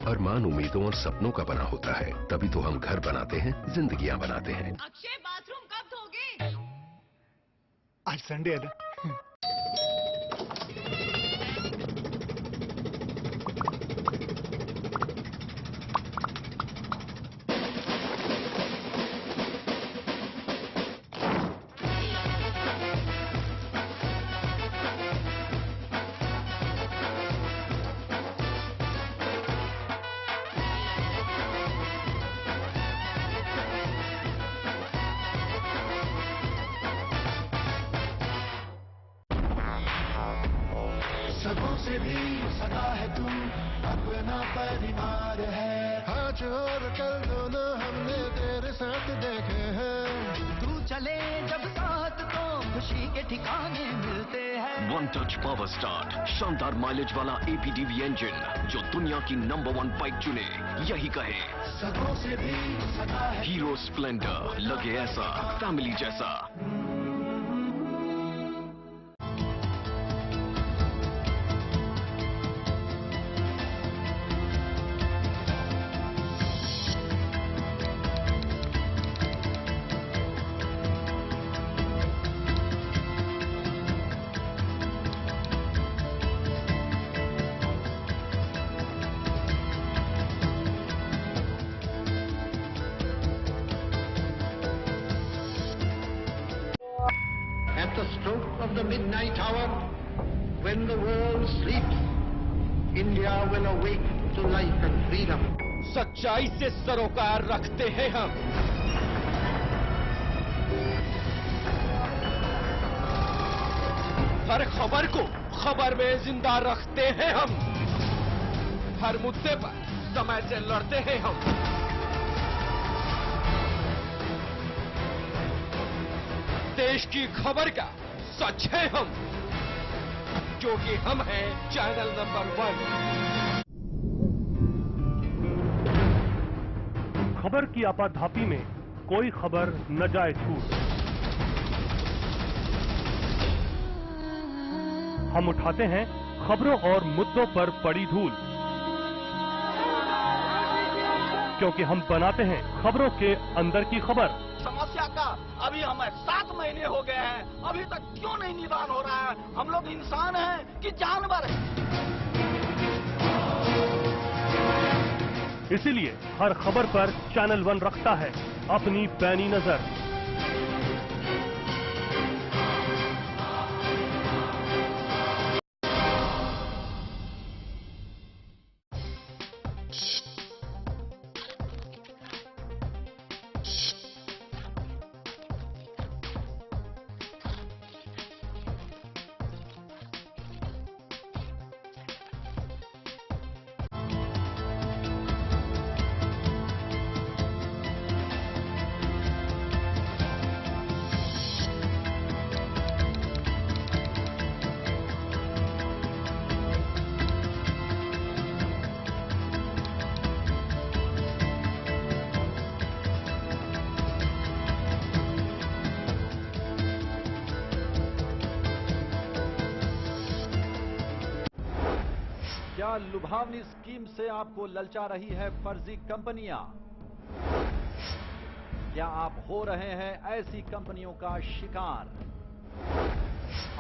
अरमान उम्मीदों और सपनों का बना होता है, तभी तो हम घर बनाते हैं, जिंदगियां बनाते हैं। अक्षय, बाथरूम कब धोगे? आज संडे है ना। सगों से भी सगा है तू, अपना परिवार है। आज और कल दोनों हमने तेरे साथ देखे हैं। तू चले जब साथ तो खुशी के ठिकाने मिलते हैं। वन टच पावर स्टार्ट, शानदार माइलेज वाला APDV इंजन जो दुनिया की नंबर 1 बाइक चुने, यही कहे सगों से भी सगा है। हीरो स्प्लेंडर, लगे ऐसा फैमिली जैसा। At the stroke of the midnight hour, when the world sleeps, India will awake to life and freedom. सच्चाई से सरोकार रखते हैं हम। हर खबर को खबर में जिंदा रखते हैं हम। हर मुद्दे पर समय से लड़ते हैं हम। देश की खबर का सच है हम, क्योंकि हम हैं चैनल नंबर 1। खबर की आपाधापी में कोई खबर न जाए छूट। हम उठाते हैं खबरों और मुद्दों पर पड़ी धूल, क्योंकि हम बनाते हैं खबरों के अंदर की खबर। समस्या का अभी हमें 7 महीने हो गए हैं, अभी तक क्यों नहीं निदान हो रहा है? हम लोग इंसान हैं कि जानवर हैं? इसीलिए हर खबर पर चैनल 1 रखता है अपनी पैनी नजर। क्या लुभावनी स्कीम से आपको ललचा रही है फर्जी कंपनियां? क्या आप हो रहे हैं ऐसी कंपनियों का शिकार?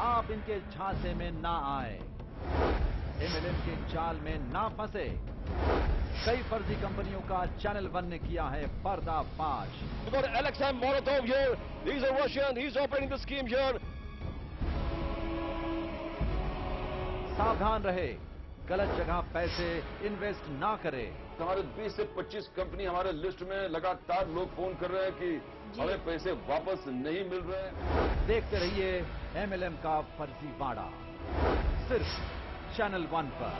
आप इनके झांसे में ना आए, MLM के जाल में ना फंसे। कई फर्जी कंपनियों का चैनल 1 ने किया है पर्दाफाश। Alexander Molotov here. He's a Russian. He's operating the scheme here. सावधान रहे, गलत जगह पैसे इन्वेस्ट ना करें। हमारे 20 से 25 कंपनी हमारे लिस्ट में लगातार लोग फोन कर रहे हैं कि हमें पैसे वापस नहीं मिल रहे हैं। देखते रहिए MLM का फर्जीवाड़ा, सिर्फ चैनल 1 पर।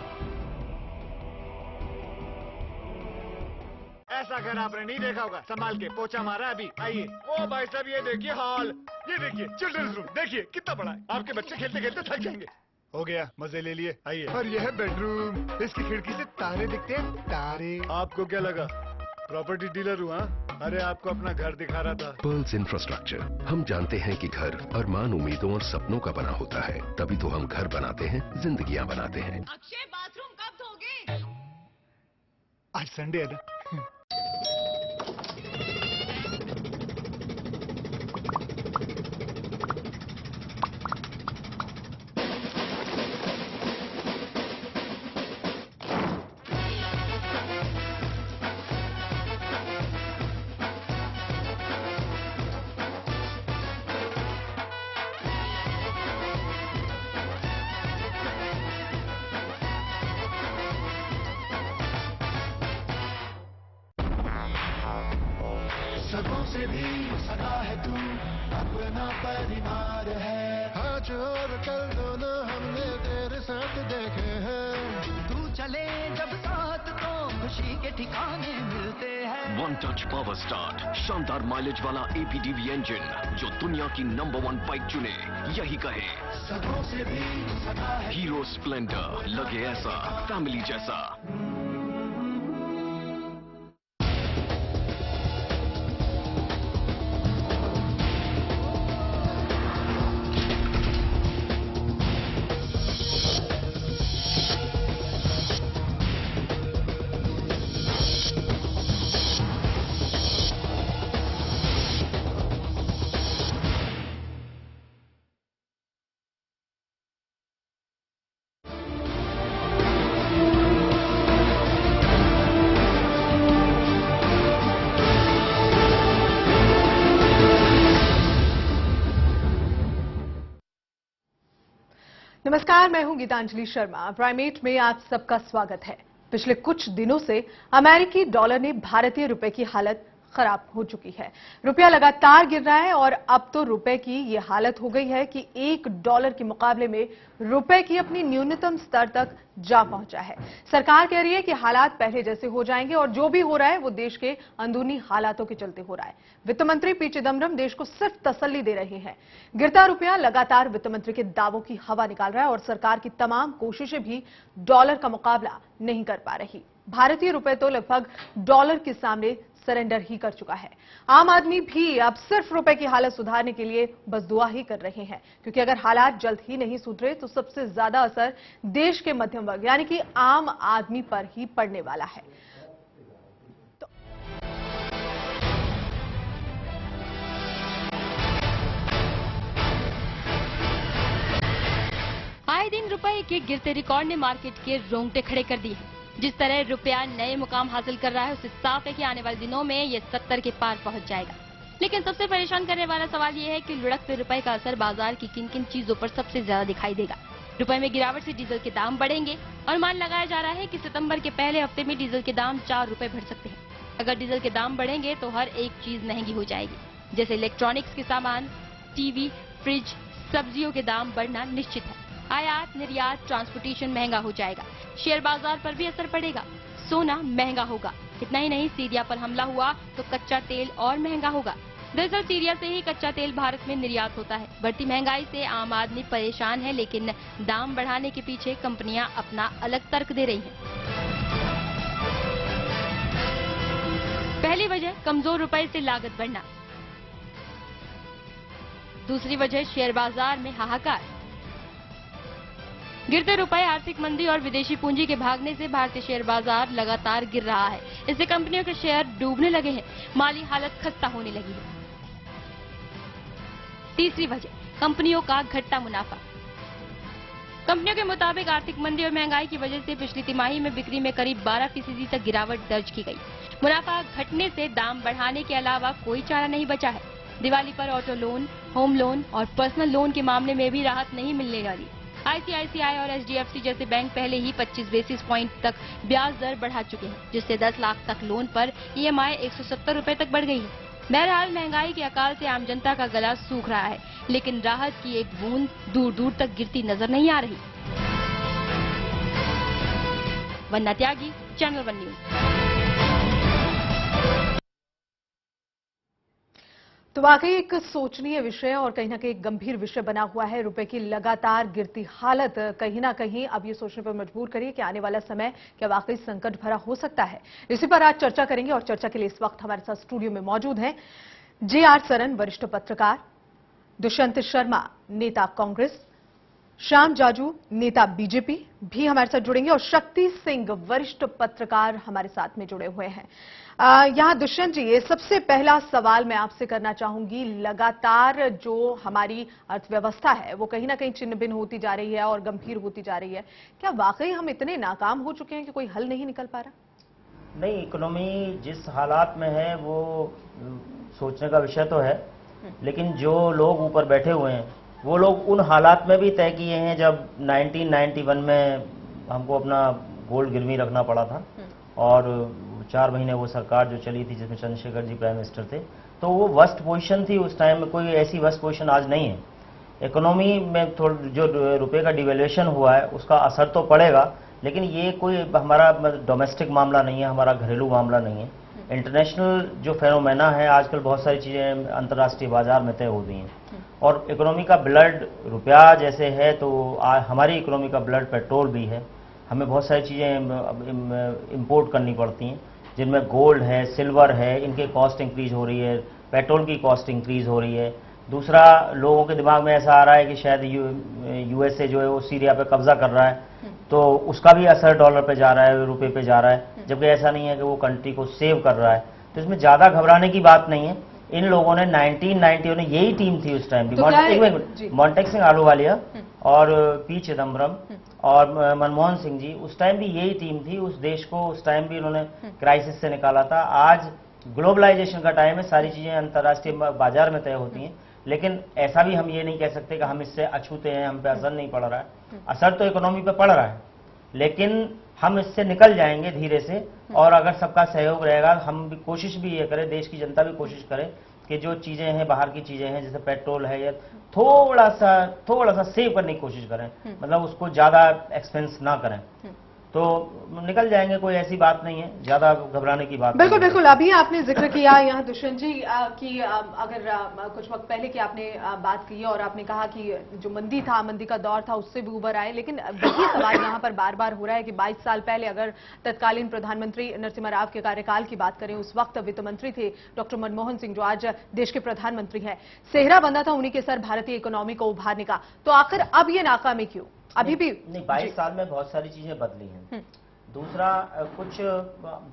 ऐसा घर आपने नहीं देखा होगा, संभाल के पोछा मारा अभी। आइए। ओ भाई साहब, ये देखिए हॉल, ये देखिए चिल्ड्रंस रूम, देखिए कितना बड़ा है। आपके बच्चे खेलते खेलते थक जाएंगे। हो गया, मजे ले लिए। आइए। और यह है बेडरूम, इसकी खिड़की से तारे दिखते हैं, तारे। आपको क्या लगा प्रॉपर्टी डीलर हूँ? अरे आपको अपना घर दिखा रहा था। पर्ल्स इंफ्रास्ट्रक्चर, हम जानते हैं कि घर अरमान उम्मीदों और सपनों का बना होता है, तभी तो हम घर बनाते हैं, जिंदगियां बनाते हैं। अक्षय, बाथरूम कब धोगे? आज संडे है ना। सगों से भी सगा है तू, अपना परिवार है। आज और कल दोनों हमने तेरे साथ देखे हैं। तू चले जब साथ तो खुशी के ठिकाने मिलते हैं। वन टच पावर स्टार्ट, शानदार माइलेज वाला एपीडीवी इंजन जो दुनिया की नंबर 1 बाइक चुने, यही कहे सगों से भी सगा है। हीरो स्प्लेंडर, लगे ऐसा फैमिली जैसा। नमस्कार, मैं हूं गीतांजलि शर्मा। प्राइमेट में आप सबका स्वागत है। पिछले कुछ दिनों से अमेरिकी डॉलर ने भारतीय रुपए की हालत खराब हो चुकी है। रुपया लगातार गिर रहा है और अब तो रुपए की ये हालत हो गई है कि $1 के मुकाबले में रुपए की अपनी न्यूनतम स्तर तक जा पहुंचा है। सरकार कह रही है कि हालात पहले जैसे हो जाएंगे और जो भी हो रहा है वो देश के अंदरूनी हालातों के चलते हो रहा है। वित्त मंत्री पी चिदम्बरम देश को सिर्फ तसल्ली दे रहे हैं। गिरता रुपया लगातार वित्त मंत्री के दावों की हवा निकाल रहा है और सरकार की तमाम कोशिशें भी डॉलर का मुकाबला नहीं कर पा रही। भारतीय रुपए तो लगभग डॉलर के सामने सरेंडर ही कर चुका है। आम आदमी भी अब सिर्फ रुपए की हालत सुधारने के लिए बस दुआ ही कर रहे हैं, क्योंकि अगर हालात जल्द ही नहीं सुधरे तो सबसे ज्यादा असर देश के मध्यम वर्ग यानी कि आम आदमी पर ही पड़ने वाला है। आए दिन रुपए के गिरते रिकॉर्ड ने मार्केट के रोंगटे खड़े कर दिए हैं। जिस तरह रुपया नए मुकाम हासिल कर रहा है उससे साफ है कि आने वाले दिनों में ये 70 के पार पहुंच जाएगा। लेकिन सबसे परेशान करने वाला सवाल ये है कि लुढ़कते रुपए का असर बाजार की किन किन चीजों पर सबसे ज्यादा दिखाई देगा। रुपए में गिरावट से डीजल के दाम बढ़ेंगे और मान लगाया जा रहा है कि सितंबर के पहले हफ्ते में डीजल के दाम 4 रुपए बढ़ सकते हैं। अगर डीजल के दाम बढ़ेंगे तो हर एक चीज महंगी हो जाएगी, जैसे इलेक्ट्रॉनिक्स के सामान, टीवी, फ्रिज, सब्जियों के दाम बढ़ना निश्चित है। आयात निर्यात ट्रांसपोर्टेशन महंगा हो जाएगा। शेयर बाजार पर भी असर पड़ेगा। सोना महंगा होगा। इतना ही नहीं, सीरिया पर हमला हुआ तो कच्चा तेल और महंगा होगा। दरअसल सीरिया से ही कच्चा तेल भारत में निर्यात होता है। बढ़ती महंगाई से आम आदमी परेशान है, लेकिन दाम बढ़ाने के पीछे कंपनियां अपना अलग तर्क दे रही हैं। पहली वजह कमजोर रुपए से लागत बढ़ना। दूसरी वजह शेयर बाजार में हाहाकार। गिरते रुपए, आर्थिक मंदी और विदेशी पूंजी के भागने से भारतीय शेयर बाजार लगातार गिर रहा है। इससे कंपनियों के शेयर डूबने लगे हैं, माली हालत खस्ता होने लगी है। तीसरी वजह कंपनियों का घटता मुनाफा। कंपनियों के मुताबिक आर्थिक मंदी और महंगाई की वजह से पिछली तिमाही में बिक्री में करीब 12% तक गिरावट दर्ज की गई। मुनाफा घटने से दाम बढ़ाने के अलावा कोई चारा नहीं बचा है। दिवाली पर ऑटो लोन, होम लोन और पर्सनल लोन के मामले में भी राहत नहीं मिलने वाली। आईसीआईसीआई और एचडीएफसी जैसे बैंक पहले ही 25 बेसिस पॉइंट तक ब्याज दर बढ़ा चुके हैं, जिससे 10 लाख तक लोन पर ईएमआई 170 रुपए तक बढ़ गई है। बहरहाल महंगाई के अकाल से आम जनता का गला सूख रहा है, लेकिन राहत की एक बूंद दूर दूर तक गिरती नजर नहीं आ रही। वन्ना त्यागी, चैनल 1 न्यूज। तो वाकई एक सोचनीय विषय और कहीं ना कहीं एक गंभीर विषय बना हुआ है। रुपए की लगातार गिरती हालत कहीं ना कहीं अब ये सोचने पर मजबूर करिए कि आने वाला समय क्या वाकई संकट भरा हो सकता है। इसी पर आज चर्चा करेंगे और चर्चा के लिए इस वक्त हमारे साथ स्टूडियो में मौजूद हैं JR सरन, वरिष्ठ पत्रकार, दुष्यंत शर्मा, नेता कांग्रेस, श्याम जाजू नेता बीजेपी भी हमारे साथ जुड़ेंगे और शक्ति सिंह वरिष्ठ पत्रकार हमारे साथ में जुड़े हुए हैं। यहां दुष्यंत जी, ये सबसे पहला सवाल मैं आपसे करना चाहूंगी। लगातार जो हमारी अर्थव्यवस्था है वो कहीं ना कहीं छिन्न भिन्न होती जा रही है और गंभीर होती जा रही है। क्या वाकई हम इतने नाकाम हो चुके हैं कि कोई हल नहीं निकल पा रहा? नहीं, इकोनॉमी जिस हालात में है वो सोचने का विषय तो है, लेकिन जो लोग ऊपर बैठे हुए हैं वो लोग उन हालात में भी तय किए हैं जब 1991 में हमको अपना गोल्ड गिरवी रखना पड़ा था और 4 महीने वो सरकार जो चली थी जिसमें चंद्रशेखर जी प्राइम मिनिस्टर थे, तो वो वर्स्ट पोजीशन थी उस टाइम में। कोई ऐसी वर्स्ट पोजीशन आज नहीं है। इकोनॉमी में जो रुपए का डिवेल्यूएशन हुआ है उसका असर तो पड़ेगा, लेकिन ये कोई हमारा डोमेस्टिक मामला नहीं है, हमारा घरेलू मामला नहीं है। इंटरनेशनल जो फेनोमेना है, आजकल बहुत सारी चीज़ें अंतर्राष्ट्रीय बाजार में तय हो गई हैं और इकोनॉमी का ब्लड रुपया जैसे है तो हमारी इकोनॉमी का ब्लड पेट्रोल भी है। हमें बहुत सारी चीज़ें इंपोर्ट करनी पड़ती हैं जिनमें गोल्ड है, सिल्वर है, इनके कॉस्ट इंक्रीज हो रही है, पेट्रोल की कॉस्ट इंक्रीज हो रही है। दूसरा, लोगों के दिमाग में ऐसा आ रहा है कि शायद यूएसए जो है वो सीरिया पे कब्जा कर रहा है, तो उसका भी असर डॉलर पे जा रहा है, रुपए पे जा रहा है, जबकि ऐसा नहीं है कि वो कंट्री को सेव कर रहा है। तो इसमें ज़्यादा घबराने की बात नहीं है। इन लोगों ने 1990 में यही टीम थी उस टाइम भी, मोंटेक सिंह आहलूवालिया और पी चिदम्बरम और मनमोहन सिंह जी, उस टाइम भी यही टीम थी। उस देश को उस टाइम भी उन्होंने क्राइसिस से निकाला था। आज ग्लोबलाइजेशन का टाइम है, सारी चीज़ें अंतर्राष्ट्रीय बाजार में तय होती हैं, लेकिन ऐसा भी हम ये नहीं कह सकते कि हम इससे अछूते हैं, हम पे असर नहीं पड़ रहा है। असर तो इकोनॉमी पे पड़ रहा है, लेकिन हम इससे निकल जाएंगे धीरे से। और अगर सबका सहयोग रहेगा, हम भी कोशिश भी ये करें, देश की जनता भी कोशिश करे कि जो चीज़ें हैं, बाहर की चीज़ें हैं जैसे पेट्रोल है, या थोड़ा सा सेव करने की कोशिश करें, मतलब उसको ज़्यादा एक्सपेंस ना करें, तो निकल जाएंगे। कोई ऐसी बात नहीं है, ज्यादा घबराने की बात बिल्कुल बिल्कुल। अभी आपने जिक्र किया यहाँ दुष्यंत जी कि अगर कुछ वक्त पहले की आपने बात की और आपने कहा कि जो मंदी था, मंदी का दौर था, उससे भी उबर आए, लेकिन वही सवाल यहाँ पर बार बार हो रहा है कि 22 साल पहले अगर तत्कालीन प्रधानमंत्री नरसिम्हा राव के कार्यकाल की बात करें, उस वक्त वित्त मंत्री थे डॉक्टर मनमोहन सिंह जो आज देश के प्रधानमंत्री है, सेहरा बंधा था उन्हीं के सर भारतीय इकोनॉमी को उभारने का, तो आखिर अब ये नाकामी क्यों? अभी भी नहीं, 22 साल में बहुत सारी चीजें बदली हैं। दूसरा, कुछ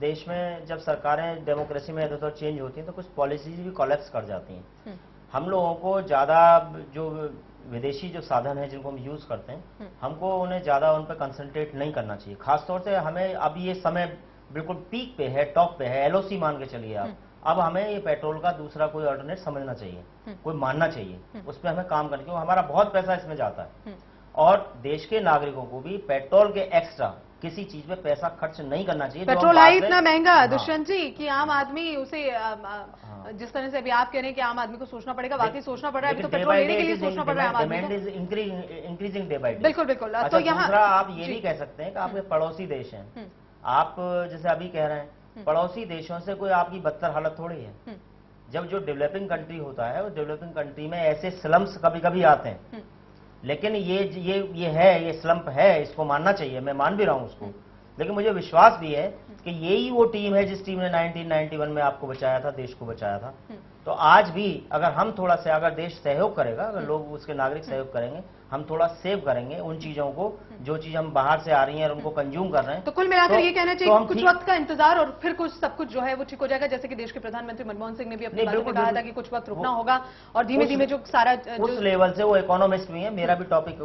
देश में जब सरकारें डेमोक्रेसी में इधर चेंज होती हैं तो कुछ पॉलिसीज भी कोलैप्स कर जाती हैं। हम लोगों को ज्यादा जो विदेशी जो साधन है जिनको हम यूज करते हैं, हमको उन्हें ज्यादा उन पर कंसंट्रेट नहीं करना चाहिए। खासतौर से हमें अब ये समय बिल्कुल पीक पे है, टॉप पे है, एलओसी मान के चलिए आप। अब हमें ये पेट्रोल का दूसरा कोई अल्टरनेट समझना चाहिए, कोई मानना चाहिए, उस पर हमें काम करना, क्योंकि हमारा बहुत पैसा इसमें जाता है और देश के नागरिकों को भी पेट्रोल के एक्स्ट्रा किसी चीज में पैसा खर्च नहीं करना चाहिए। पेट्रोल है इतना महंगा दुष्यंत जी कि आम आदमी उसे जिस तरह से अभी आप कह रहे हैं कि आम आदमी को सोचना पड़ेगा, वाकई सोचना पड़ रहा है। अभी तो पेट्रोल लेने के लिए सोचना पड़ रहा है आम आदमी को। Increasing day by day. बिल्कुल बिल्कुल। तो यहाँ आप ये भी कह सकते हैं कि आपके पड़ोसी देश हैं, आप जैसे अभी कह रहे हैं, पड़ोसी देशों से कोई आपकी बदतर हालत थोड़ी है। जब जो डेवलपिंग कंट्री होता है, उस डेवलपिंग कंट्री में ऐसे स्लम्स कभी कभी आते हैं, लेकिन ये स्लंप है, इसको मानना चाहिए, मैं मान भी रहा हूं उसको। लेकिन मुझे विश्वास भी है कि यही वो टीम है जिस टीम ने 1991 में आपको बचाया था, देश को बचाया था। तो आज भी अगर हम थोड़ा सा, अगर देश सहयोग करेगा, अगर लोग उसके नागरिक सहयोग करेंगे, हम थोड़ा सेव करेंगे उन चीजों को जो चीज हम बाहर से आ रही हैं और उनको कंज्यूम कर रहे हैं। तो कुल मिलाकर ये कहना चाहिए कुछ वक्त का इंतजार और फिर कुछ सब कुछ जो है वो ठीक हो जाएगा, जैसे कि देश के प्रधानमंत्री मनमोहन सिंह ने भी अपनी बात में कहा था कि कुछ वक्त रुकना होगा और धीमे धीमे जो सारा उस लेवल से, वो इकोनॉमिस्ट भी है, मेरा भी टॉपिक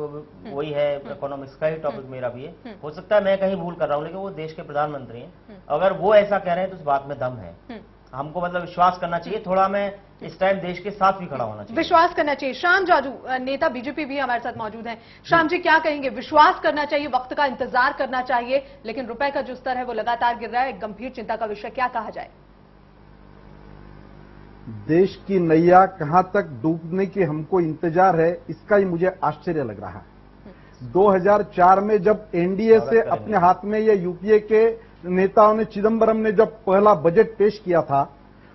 वही है, इकोनॉमिक्स का ही टॉपिक मेरा भी है। हो सकता है मैं कहीं भूल कर रहा हूँ, लेकिन वो देश के प्रधानमंत्री हैं, अगर वो ऐसा कह रहे हैं तो उस बात में दम है। हमको मतलब विश्वास करना चाहिए, थोड़ा मैं इस टाइम देश के साथ भी खड़ा होना चाहिए, विश्वास करना चाहिए। श्याम जाजू नेता बीजेपी भी हमारे साथ मौजूद हैं। श्याम जी क्या कहेंगे? विश्वास करना चाहिए, वक्त का इंतजार करना चाहिए, लेकिन रुपए का जो स्तर है वो लगातार गिर रहा है, गंभीर चिंता का विषय, क्या कहा जाए? देश की नैया कहां तक डूबने की हमको इंतजार है, इसका ही मुझे आश्चर्य लग रहा है। 2004 में जब एनडीए से अपने हाथ में ये यूपीए के नेताओं ने, चिदम्बरम ने जब पहला बजट पेश किया था,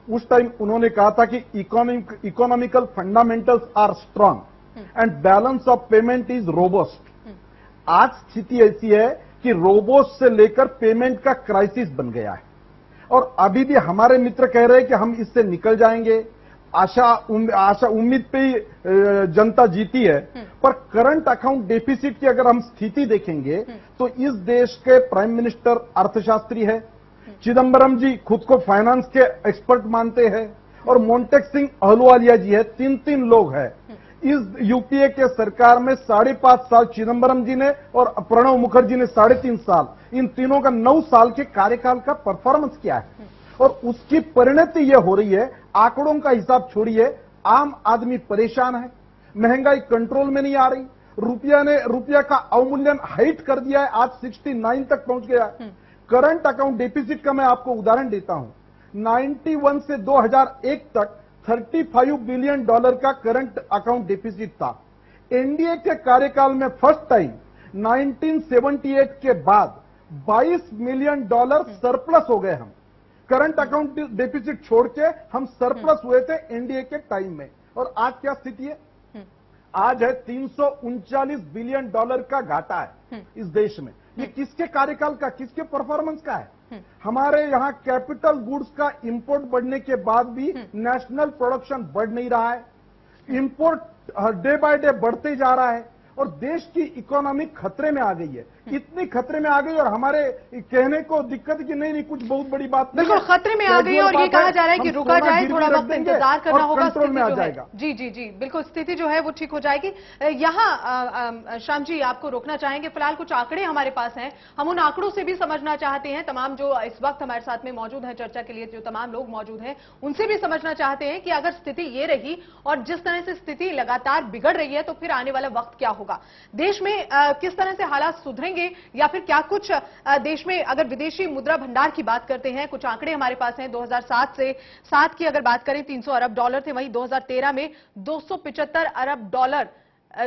उस टाइम उन्होंने कहा था कि economical fundamentals are strong and balance of payment is robust. आज स्थिति ऐसी है कि रोबोस्ट से लेकर पेमेंट का क्राइसिस बन गया है और अभी भी हमारे मित्र कह रहे हैं कि हम इससे निकल जाएंगे। आशा उम्मीद पे ही जनता जीती है। पर करंट अकाउंट डेफिसिट की अगर हम स्थिति देखेंगे तो इस देश के प्राइम मिनिस्टर अर्थशास्त्री है, चिदम्बरम जी खुद को फाइनेंस के एक्सपर्ट मानते हैं, और मोन्टेक सिंह अहलुवालिया जी है, तीन लोग हैं। इस यूपीए के सरकार में 5.5 साल चिदम्बरम जी ने और प्रणब मुखर्जी ने 3.5 साल, इन तीनों का 9 साल के कार्यकाल का परफॉर्मेंस क्या है और उसकी परिणति यह हो रही है। आंकड़ों का हिसाब छोड़िए, आम आदमी परेशान है, महंगाई कंट्रोल में नहीं आ रही, रुपया का अवमूल्यन हाइट कर दिया है, आज 69 तक पहुंच गया है। करंट अकाउंट डेफिसिट का मैं आपको उदाहरण देता हूं, 91 से 2001 तक $35 बिलियन का करंट अकाउंट डेफिसिट था। एनडीए के कार्यकाल में फर्स्ट टाइम 1978 के बाद $22 मिलियन सरप्लस हो गए। हम करंट अकाउंट डेफिसिट छोड़ के हम सरप्लस हुए थे एनडीए के टाइम में, और आज क्या स्थिति है? आज है $339 बिलियन का घाटा है इस देश में। ये किसके कार्यकाल का, किसके परफॉर्मेंस का है? हमारे यहाँ कैपिटल गुड्स का इंपोर्ट बढ़ने के बाद भी नेशनल प्रोडक्शन बढ़ नहीं रहा है, इंपोर्ट डे बाय डे बढ़ते जा रहा है, और देश की इकोनॉमी खतरे में आ गई है। इतनी खतरे में आ गई और हमारे कहने को दिक्कत की नहीं कुछ बहुत बड़ी बात नहीं, बिल्कुल खतरे में आ गई और ये कहा जा रहा है कि रुका जाए, थोड़ा वक्त इंतजार करना होगा, कंट्रोल में आ जाएगा। जी जी जी बिल्कुल, स्थिति जो है वो ठीक हो जाएगी। यहाँ श्याम जी आपको रोकना चाहेंगे, फिलहाल कुछ आंकड़े हमारे पास हैं, हम उन आंकड़ों से भी समझना चाहते हैं। तमाम जो इस वक्त हमारे साथ में मौजूद है चर्चा के लिए, जो तमाम लोग मौजूद हैं, उनसे भी समझना चाहते हैं कि अगर स्थिति ये रही और जिस तरह से स्थिति लगातार बिगड़ रही है तो फिर आने वाला वक्त क्या होगा, देश में किस तरह से हालात सुधरेंगे, या फिर क्या कुछ देश में, अगर विदेशी मुद्रा भंडार की बात करते हैं, कुछ आंकड़े हमारे पास हैं 2007 से 7 की अगर बात करें $300 अरब थे, वहीं 2013 में $275 अरब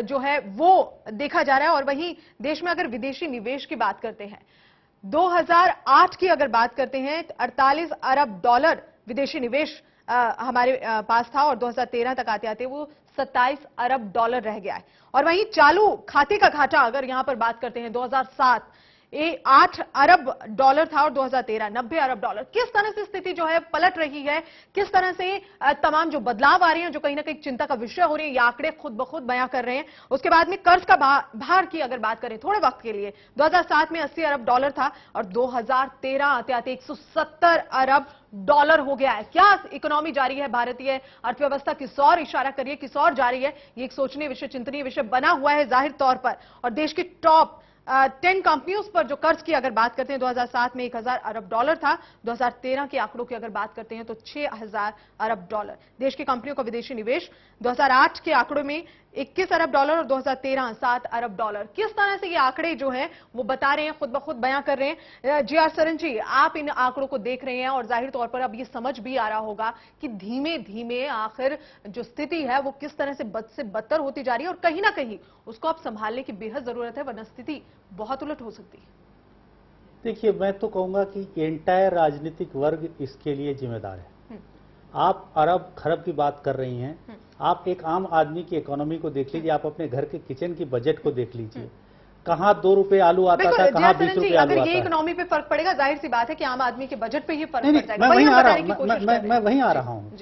जो है वो देखा जा रहा है। और वहीं देश में अगर विदेशी निवेश की बात करते हैं, 2008 की अगर बात करते हैं $48 अरब विदेशी निवेश हमारे पास था, और 2013 तक आते आते वो $27 अरब रह गया है। और वहीं चालू खाते का घाटा अगर यहां पर बात करते हैं, 2007 8 अरब था और 2013 $90 अरब। किस तरह से स्थिति जो है पलट रही है, किस तरह से तमाम जो बदलाव आ रहे हैं, जो कहीं ना कहीं चिंता का विषय हो रहे हैं, ये आंकड़े खुद ब खुद बयां कर रहे हैं। उसके बाद में कर्ज का भार की अगर बात करें थोड़े वक्त के लिए, 2007 में $80 अरब था और 2013 आते आते $170 अरब हो गया है। क्या इकोनॉमी जारी है, भारतीय अर्थव्यवस्था किस ओर इशारा करिए, किस ओर जा रही है, ये एक सोचनीय विषय, चिंतनीय विषय बना हुआ है जाहिर तौर पर। और देश की टॉप 10 कंपनियों पर जो कर्ज की अगर बात करते हैं, 2007 में $1000 अरब था, 2013 के आंकड़ों की अगर बात करते हैं तो $6000 अरब। देश की कंपनियों का विदेशी निवेश 2008 के आंकड़ों में $21 अरब और 2013 $7 अरब। किस तरह से ये आंकड़े जो हैं वो बता रहे हैं, खुद ब खुद बयां कर रहे हैं। जी आर सरन जी, आप इन आंकड़ों को देख रहे हैं और जाहिर तौर पर अब ये समझ भी आ रहा होगा कि धीमे धीमे आखिर जो स्थिति है वो किस तरह से बद से बदतर होती जा रही है, और कहीं ना कहीं उसको अब संभालने की बेहद जरूरत है, वरना स्थिति बहुत उलट हो सकती है। देखिए, मैं तो कहूंगा कि एंटायर राजनीतिक वर्ग इसके लिए जिम्मेदार है। आप अरब खरब की बात कर रही हैं, आप एक आम आदमी की इकोनॉमी को देख लीजिए, आप अपने घर के किचन की बजट को देख लीजिए, कहाँ ₹2 आलू आता था, कहाँ ₹20 आलू आता अगर ये इकोनॉमी पे फर्क पड़ेगा, जाहिर सी बात है कि आम आदमी के बजट पे ही फर्क पड़ जाएगा। मैं वहीं आ रहा हूँ,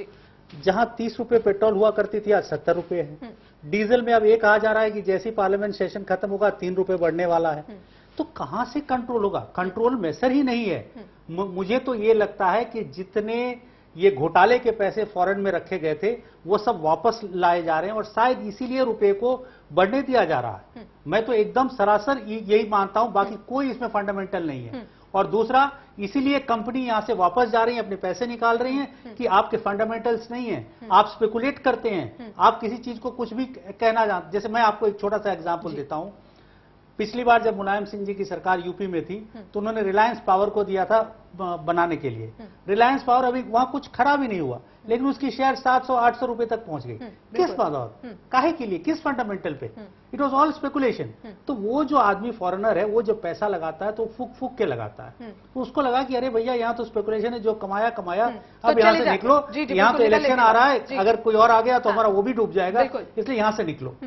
जहां ₹30 पेट्रोल हुआ करती थी आज ₹70 है। डीजल में अब ये कहा जा रहा है कि जैसे पार्लियामेंट सेशन खत्म होगा ₹3 बढ़ने वाला है। तो कहां से कंट्रोल होगा? कंट्रोल मेसर ही नहीं है। मुझे तो ये लगता है कि जितने ये घोटाले के पैसे फॉरेन में रखे गए थे वो सब वापस लाए जा रहे हैं, और शायद इसीलिए रुपए को बढ़ने दिया जा रहा है। मैं तो एकदम सरासर यही मानता हूं, बाकी कोई इसमें फंडामेंटल नहीं है। और दूसरा, इसीलिए कंपनी यहां से वापस जा रही है, अपने पैसे निकाल रही हैं कि आपके फंडामेंटल्स नहीं है, आप स्पेकुलेट करते हैं, आप किसी चीज को कुछ भी कहना जानते। जैसे मैं आपको एक छोटा सा एग्जांपल देता हूं, पिछली बार जब मुलायम सिंह जी की सरकार यूपी में थी तो उन्होंने रिलायंस पावर को दिया था बनाने के लिए। रिलायंस पावर अभी वहां कुछ खराब ही नहीं हुआ, लेकिन उसकी शेयर 700-800 रुपए तक पहुंच गई। किस बात, काहे के लिए, किस फंडामेंटल पे? It was all speculation. तो वो जो आदमी फॉरेनर है, वो जो पैसा लगाता है तो फूक फूक के लगाता है, तो उसको लगा कि अरे भैया यहाँ तो स्पेकुलेशन है, जो कमाया कमाया, अब यहाँ से निकलो, यहाँ तो इलेक्शन आ रहा है, अगर कोई और आ गया तो हमारा वो भी डूब जाएगा, इसलिए यहाँ से निकलो।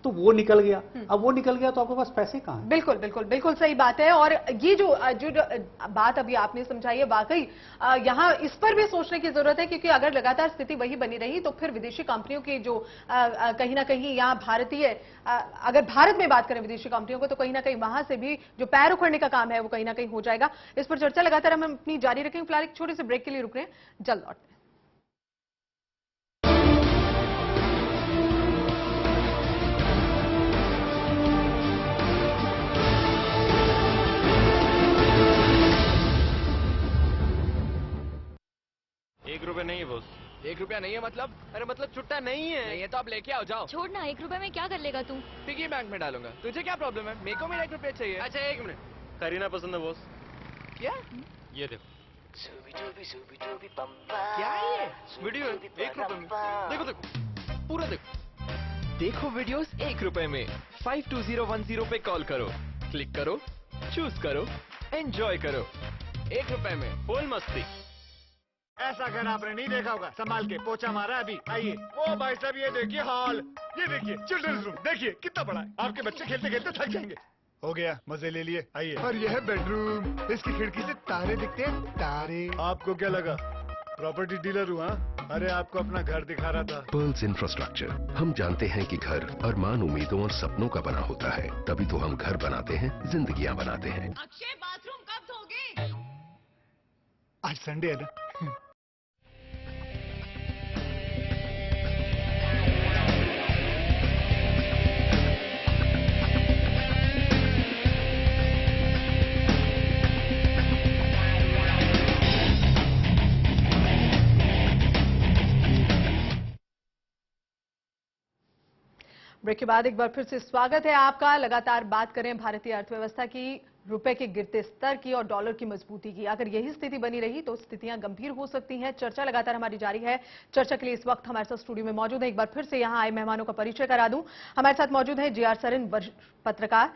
तो वो निकल गया। अब वो निकल गया तो आपके पास पैसे कहाँ हैं? बिल्कुल बिल्कुल बिल्कुल सही बात है। और ये जो बात अभी आपने समझाई है, वाकई यहाँ इस पर भी सोचने की जरूरत है, क्योंकि अगर लगातार स्थिति वही बनी रही तो फिर विदेशी कंपनियों की जो कहीं ना कहीं यहाँ भारतीय, अगर भारत में बात करें विदेशी कंपनियों को, तो कहीं ना कहीं वहां से भी जो पैर उखड़ने का काम है वो कहीं ना कहीं हो जाएगा। इस पर चर्चा लगातार हम अपनी जारी रखेंगे। फिलहाल एक छोटे से ब्रेक के लिए रुक रहे हैं, जल्द लौटते हैं। ₹1 नहीं है बॉस। ₹1 नहीं है मतलब? अरे मतलब छुट्टा नहीं है। नहीं है तो आप लेके आओ, जाओ। छोड़ना, ₹1 में क्या कर लेगा तू? पिगी बैंक में डालूंगा। तुझे क्या प्रॉब्लम है? मेरे को मेरा ₹1 चाहिए। अच्छा 1 मिनट, करीना पसंद है बॉस। क्या? ये देखो। क्या है ये? वीडियो है ₹1 में। देखो देखो पूरा देखो। देखो वीडियोस ₹1 में। 52010 पे कॉल करो, क्लिक करो, चूज करो, एंजॉय करो। ₹1 में फुल मस्ती। ऐसा घर आपने नहीं देखा होगा, संभाल के पोछा मारा अभी। आइए। ओ भाई साहब ये देखिए हॉल, ये देखिए चिल्ड्रंस रूम, देखिए कितना बड़ा है। आपके बच्चे खेलते खेलते थक जाएंगे। हो गया, मजे ले लिए। आइए। और यह है बेडरूम, इसकी खिड़की से तारे दिखते हैं, तारे। आपको क्या लगा प्रॉपर्टी डीलर हुआ? अरे आपको अपना घर दिखा रहा था। Pearls infrastructure. हम जानते हैं कि घर अरमान, उम्मीदों और सपनों का बना होता है, तभी तो हम घर बनाते हैं, जिंदगियां बनाते हैं। अक्षय बाथरूम कब धोगे? आज संडे है ना। ब्रेक के बाद एक बार फिर से स्वागत है आपका। लगातार बात करें भारतीय अर्थव्यवस्था की, रुपए के गिरते स्तर की और डॉलर की मजबूती की। अगर यही स्थिति बनी रही तो स्थितियां गंभीर हो सकती हैं। चर्चा लगातार हमारी जारी है। चर्चा के लिए इस वक्त हमारे साथ स्टूडियो में मौजूद है। एक बार फिर से यहां आए मेहमानों का परिचय करा दूं। हमारे साथ मौजूद है जीआर सरन, वरिष्ठ पत्रकार,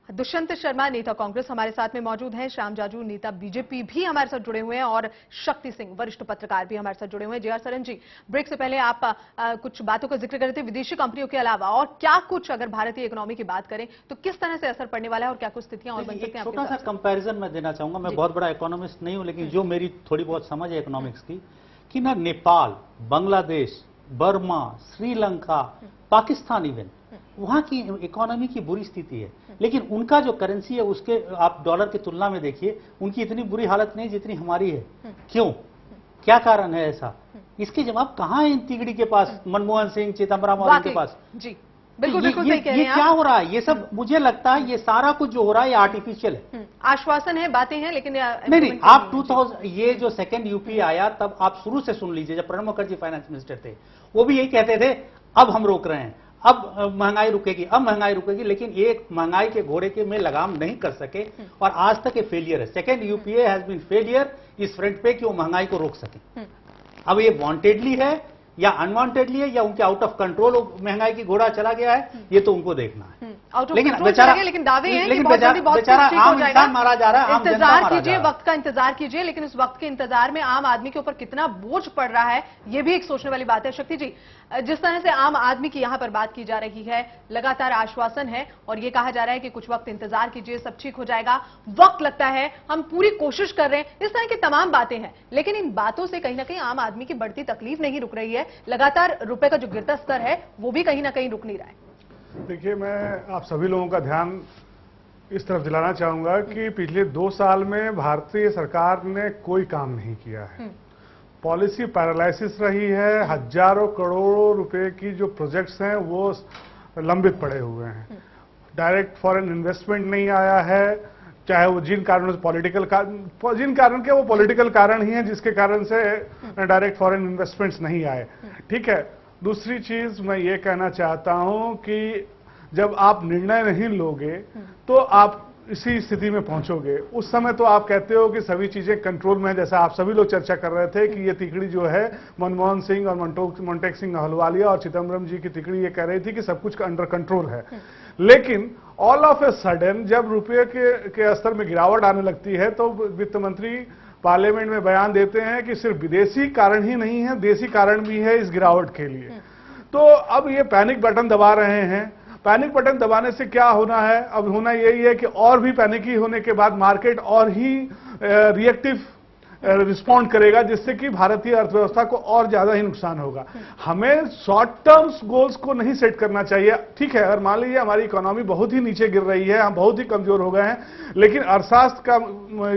दुष्यंत शर्मा नेता कांग्रेस हमारे साथ में मौजूद हैं, श्याम जाजू नेता बीजेपी भी हमारे साथ जुड़े हुए हैं, और शक्ति सिंह वरिष्ठ पत्रकार भी हमारे साथ जुड़े हुए हैं। जीआर सरन जी, ब्रेक से पहले आप कुछ बातों का जिक्र कर रहे थे विदेशी कंपनियों के अलावा, और क्या कुछ अगर भारतीय इकोनॉमी की बात करें तो किस तरह से असर पड़ने वाला है और क्या कुछ स्थितियां और बन सकती हैं? छोटा सा कंपैरिजन मैं देना चाहूंगा। मैं बहुत बड़ा इकोनॉमिस्ट नहीं हूं, लेकिन जो मेरी थोड़ी बहुत समझ है इकोनॉमिक्स की, कि ना नेपाल, बांग्लादेश, बर्मा, श्रीलंका, पाकिस्तान, इवन वहां की इकोनॉमी की बुरी स्थिति है, लेकिन उनका जो करेंसी है उसके आप डॉलर की तुलना में देखिए, उनकी इतनी बुरी हालत नहीं जितनी हमारी है। क्यों? क्या कारण है ऐसा? इसके जवाब कहां है इन तिगड़ी के पास, मनमोहन सिंह, चिदम्बरम और इनके पास? जी बिल्कुल बिल्कुल सही कह रहे हैं ये क्या हो रहा है? ये सब मुझे लगता है ये सारा कुछ जो हो रहा है ये आर्टिफिशियल है। आश्वासन है, बातें हैं, लेकिन नहीं आप 2000 ये जो सेकंड यूपी आया तब आप शुरू से सुन लीजिए, जब प्रणब मुखर्जी फाइनेंस मिनिस्टर थे वो भी यही कहते थे अब हम रोक रहे हैं, अब महंगाई रुकेगी, अब महंगाई रुकेगी, लेकिन एक महंगाई के घोड़े के में लगाम नहीं कर सके और आज तक ये फेलियर है। Second UPA has been failure इस फ्रंट पे कि वो महंगाई को रोक सके। अब ये वांटेडली है या अनवांटेडली है या उनके आउट ऑफ कंट्रोल महंगाई की घोड़ा चला गया है, ये तो उनको देखना है। लेकिन बेचारा, लेकिन दावे हैं कि बेचारा आम इंसान मारा जा रहा है। इंतजार कीजिए, वक्त का इंतजार कीजिए, लेकिन उस वक्त के इंतजार में आम आदमी के ऊपर कितना बोझ पड़ रहा है ये भी एक सोचने वाली बात है। शक्ति जी, जिस तरह से आम आदमी की यहां पर बात की जा रही है, लगातार आश्वासन है और ये कहा जा रहा है कि कुछ वक्त इंतजार कीजिए, सब ठीक हो जाएगा, वक्त लगता है, हम पूरी कोशिश कर रहे हैं, इस तरह की तमाम बातें हैं, लेकिन इन बातों से कहीं ना कहीं आम आदमी की बढ़ती तकलीफ नहीं रुक रही है। लगातार रुपए का जो गिरता स्तर है वो भी कहीं ना कहीं रुक नहीं रहा है। देखिए, मैं आप सभी लोगों का ध्यान इस तरफ दिलाना चाहूंगा कि पिछले 2 साल में भारतीय सरकार ने कोई काम नहीं किया है। पॉलिसी पैरालिसिस रही है। हजारों करोड़ों रुपए की जो प्रोजेक्ट्स हैं वो लंबित पड़े हुए हैं। डायरेक्ट फॉरेन इन्वेस्टमेंट नहीं आया है, चाहे वो जिन कारणों से वो पॉलिटिकल कारण ही है जिसके कारण से डायरेक्ट फॉरेन इन्वेस्टमेंट्स नहीं आए। ठीक है। दूसरी चीज मैं ये कहना चाहता हूं कि जब आप निर्णय नहीं लोगे तो आप इसी स्थिति में पहुंचोगे। उस समय तो आप कहते हो कि सभी चीजें कंट्रोल में है, जैसा आप सभी लोग चर्चा कर रहे थे कि ये तिकड़ी जो है मनमोहन सिंह और मोन्टेक सिंह अहलुवालिया और चिदम्बरम जी की तिकड़ी ये कह रही थी कि सब कुछ अंडर कंट्रोल है। लेकिन ऑल ऑफ ए सडन जब रुपये के स्तर में गिरावट आने लगती है तो वित्त मंत्री पार्लियामेंट में बयान देते हैं कि सिर्फ विदेशी कारण ही नहीं है, देशी कारण भी है इस गिरावट के लिए। तो अब ये पैनिक बटन दबा रहे हैं पैनिक बटन दबाने से क्या होना है, अब होना यही है कि और भी पैनिकी होने के बाद मार्केट और ही रिएक्टिव रिस्पॉन्ड करेगा, जिससे कि भारतीय अर्थव्यवस्था को और ज्यादा ही नुकसान होगा। हमें शॉर्ट टर्म गोल्स को नहीं सेट करना चाहिए। ठीक है, अगर मान लीजिए हमारी इकोनॉमी बहुत ही नीचे गिर रही है, हम बहुत ही कमजोर हो गए हैं, लेकिन अर्थशास्त्र का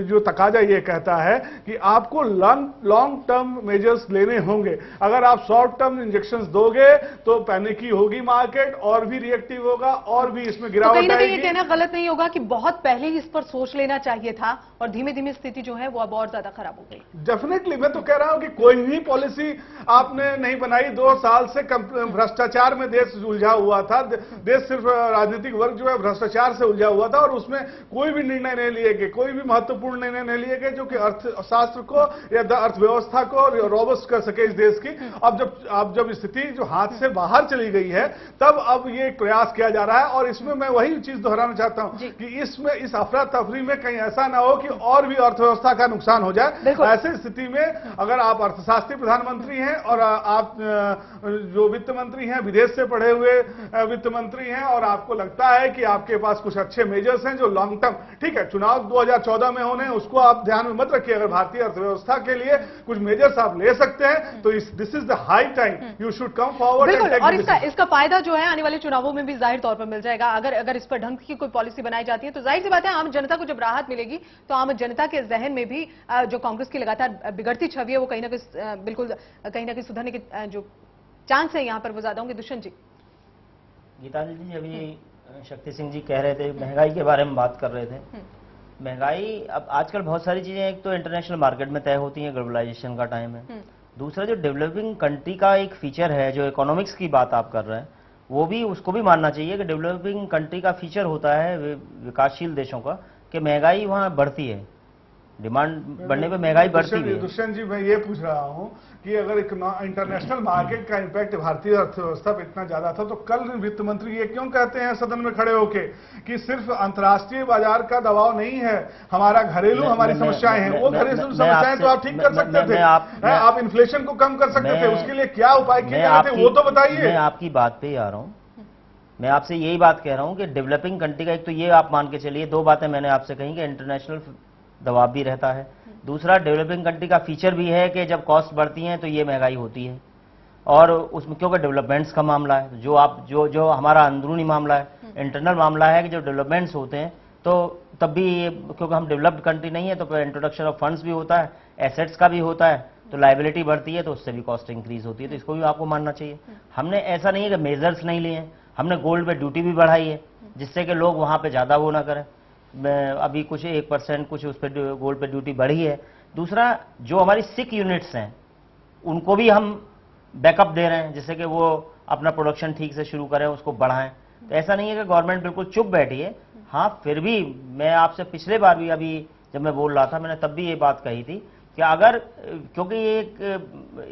जो तकाजा ये कहता है कि आपको लॉन्ग टर्म मेजर्स लेने होंगे। अगर आप शॉर्ट टर्म इंजेक्शंस दोगे तो पैनिकी होगी मार्केट, और भी रिएक्टिव होगा, और भी इसमें गिरावट आएगी। कहीं ना कहीं ये कहना गलत नहीं होगा कि बहुत पहले ही इस पर सोच लेना चाहिए था, और धीमे धीमे स्थिति जो है वो अब और ज्यादा खराब हो गई। डेफिनेटली, मैं तो कह रहा हूं कि कोई भी पॉलिसी आपने नहीं बनाई। 2 साल से भ्रष्टाचार में देश उलझा हुआ था। देश सिर्फ राजनीतिक वर्ग जो है भ्रष्टाचार से उलझा हुआ था, और उसमें कोई भी निर्णय नहीं लिए गए, कोई भी महत्वपूर्ण निर्णय नहीं लिए गए जो कि अर्थशास्त्र को या अर्थव्यवस्था को रोबस्ट कर सके इस देश की। अब जब स्थिति जो हाथ से बाहर चली गई है, तब अब ये प्रयास किया जा रहा है। और इसमें मैं वही चीज दोहराना चाहता हूं कि इसमें इस अफरा तफरी में कहीं ऐसा ना हो कि और भी अर्थव्यवस्था का नुकसान हो जाए। ऐसी स्थिति में अगर आप अर्थशास्त्री प्रधानमंत्री हैं और आप जो वित्त मंत्री हैं, विदेश से पढ़े हुए वित्त मंत्री हैं, और आपको लगता है कि आपके पास कुछ अच्छे मेजर्स हैं जो लॉन्ग टर्म, ठीक है, चुनाव 2014 में होने, उसको आप ध्यान में मत रखिए। अगर भारतीय अर्थव्यवस्था के लिए कुछ मेजर्स आप ले सकते हैं तो this is the high time you should come forward. और इसका फायदा जो है आने वाले चुनावों में भी जाहिर तौर पर मिल जाएगा। अगर इस पर ढंग की कोई पॉलिसी बनाई जाती है तो जाहिर सी बात है आम जनता को जब राहत मिलेगी तो आम जनता के जहन में भी जो कांग्रेस की लगातार बिगड़ती छवि है वो कहीं ना कहीं बिल्कुल कहीं ना कहीं सुधरने के जो चांस है यहाँ पर वो ज्यादा होंगे। दुष्यंत जी, गीतांजलि जी, अभी शक्ति सिंह जी कह रहे थे, महंगाई के बारे में बात कर रहे थे। महंगाई अब आजकल बहुत सारी चीजें, एक तो इंटरनेशनल मार्केट में तय होती हैं, ग्लोबलाइजेशन का टाइम है। दूसरा जो डेवलपिंग कंट्री का एक फीचर है, जो इकोनॉमिक्स की बात आप कर रहे हैं, वो भी उसको भी मानना चाहिए कि डेवलपिंग कंट्री का फीचर होता है विकासशील देशों का कि महंगाई वहां बढ़ती है, डिमांड बढ़ने पे महंगाई बढ़ती है। दुष्यंत जी, मैं ये पूछ रहा हूं कि अगर इंटरनेशनल मार्केट का इंपैक्ट भारतीय अर्थव्यवस्था पे इतना ज्यादा था तो कल वित्त मंत्री ये क्यों कहते हैं सदन में खड़े होके कि सिर्फ अंतर्राष्ट्रीय बाजार का दबाव नहीं है, हमारा घरेलू हमारी समस्याएं हैं। वो घरेलू समस्याएं तो आप ठीक कर सकते थे, आप इन्फ्लेशन को कम कर सकते थे, उसके लिए क्या उपाय किए जा रहे थे वो तो बताइए। मैं आपकी बात पे ही आ रहा हूँ, मैं आपसे यही बात कह रहा हूँ कि डेवलपिंग कंट्री का एक तो ये आप मान के चलिए, 2 बातें मैंने आपसे कही कि इंटरनेशनल दबाव भी रहता है, दूसरा डेवलपिंग कंट्री का फीचर भी है कि जब कॉस्ट बढ़ती हैं तो ये महंगाई होती है, और उसमें क्योंकि डेवलपमेंट्स का मामला है, जो हमारा अंदरूनी मामला है, इंटरनल मामला है कि जो डेवलपमेंट्स होते हैं तो तब भी क्योंकि हम डेवलप्ड कंट्री नहीं है तो इंट्रोडक्शन ऑफ फंड्स भी होता है, एसेट्स का भी होता है, तो लाइबिलिटी बढ़ती है तो उससे भी कॉस्ट इंक्रीज होती है, तो इसको भी आपको मानना चाहिए। हमने ऐसा नहीं है कि मेजर्स नहीं लिए हैं, हमने गोल्ड पे ड्यूटी भी बढ़ाई है जिससे कि लोग वहां पे ज्यादा वो ना करें। अभी कुछ 1% कुछ उस पर गोल्ड पे ड्यूटी बढ़ी है। दूसरा, जो हमारी सिक यूनिट्स हैं उनको भी हम बैकअप दे रहे हैं जिससे कि वो अपना प्रोडक्शन ठीक से शुरू करें, उसको बढ़ाएं। तो ऐसा नहीं है कि गवर्नमेंट बिल्कुल चुप बैठी है। हाँ, फिर भी मैं आपसे पिछले बार भी अभी जब मैं बोल रहा था मैंने तब भी ये बात कही थी कि अगर, क्योंकि ये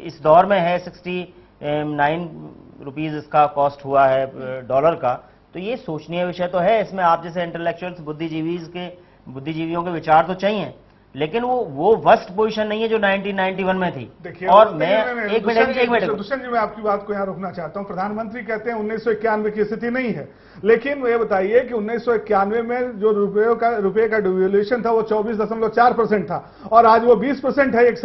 इस दौर में है 69 रुपीज इसका कॉस्ट हुआ है डॉलर का, तो ये सोचनीय विषय तो है। इसमें आप जैसे इंटेलेक्चुअल्स बुद्धिजीवियों के विचार तो चाहिए, लेकिन वो वर्स्ट पोजीशन नहीं है जो 1991 में थी। और मैं एक मिनट दुष्यंत जी, मैं आपकी बात को यहाँ रोकना चाहता हूँ। प्रधानमंत्री कहते हैं 1991 की स्थिति नहीं है, लेकिन ये बताइए कि 1991 में जो रुपये का डिवैल्यूएशन था वो 24.4% था, और आज वो 20% है। 1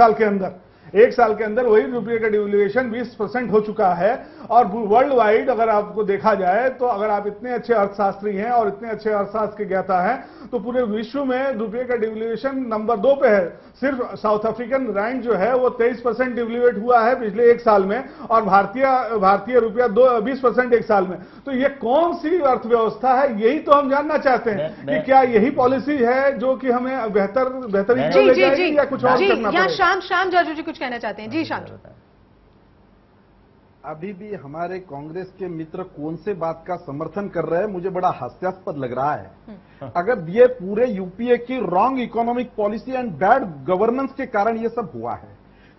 साल के अंदर वही रुपये का डिवैल्यूएशन 20% हो चुका है। और वर्ल्ड वाइड अगर आपको देखा जाए तो अगर आप इतने अच्छे अर्थशास्त्री हैं और इतने अच्छे अर्थशास्त्र के ज्ञाता हैं तो पूरे विश्व में रुपये का डिवैल्यूएशन नंबर 2 पे है। सिर्फ साउथ अफ्रीकन रैंड जो है वो 23% डिवैल्यूएट हुआ है पिछले 1 साल में, और भारतीय रुपया 20% 1 साल में। तो ये कौन सी अर्थव्यवस्था है, यही तो हम जानना चाहते हैं कि क्या यही पॉलिसी है जो कि हमें बेहतरीन ले जाएगी या कुछ और करना पड़ेगा। शाम जाजू जी कुछ कहना चाहते हैं। जी शाम जी। अभी भी हमारे कांग्रेस के मित्र कौन से बात का समर्थन कर रहे हैं, मुझे बड़ा हास्यास्पद लग रहा है। अगर ये पूरे यूपीए की wrong economic policy and bad governance के कारण ये सब हुआ है।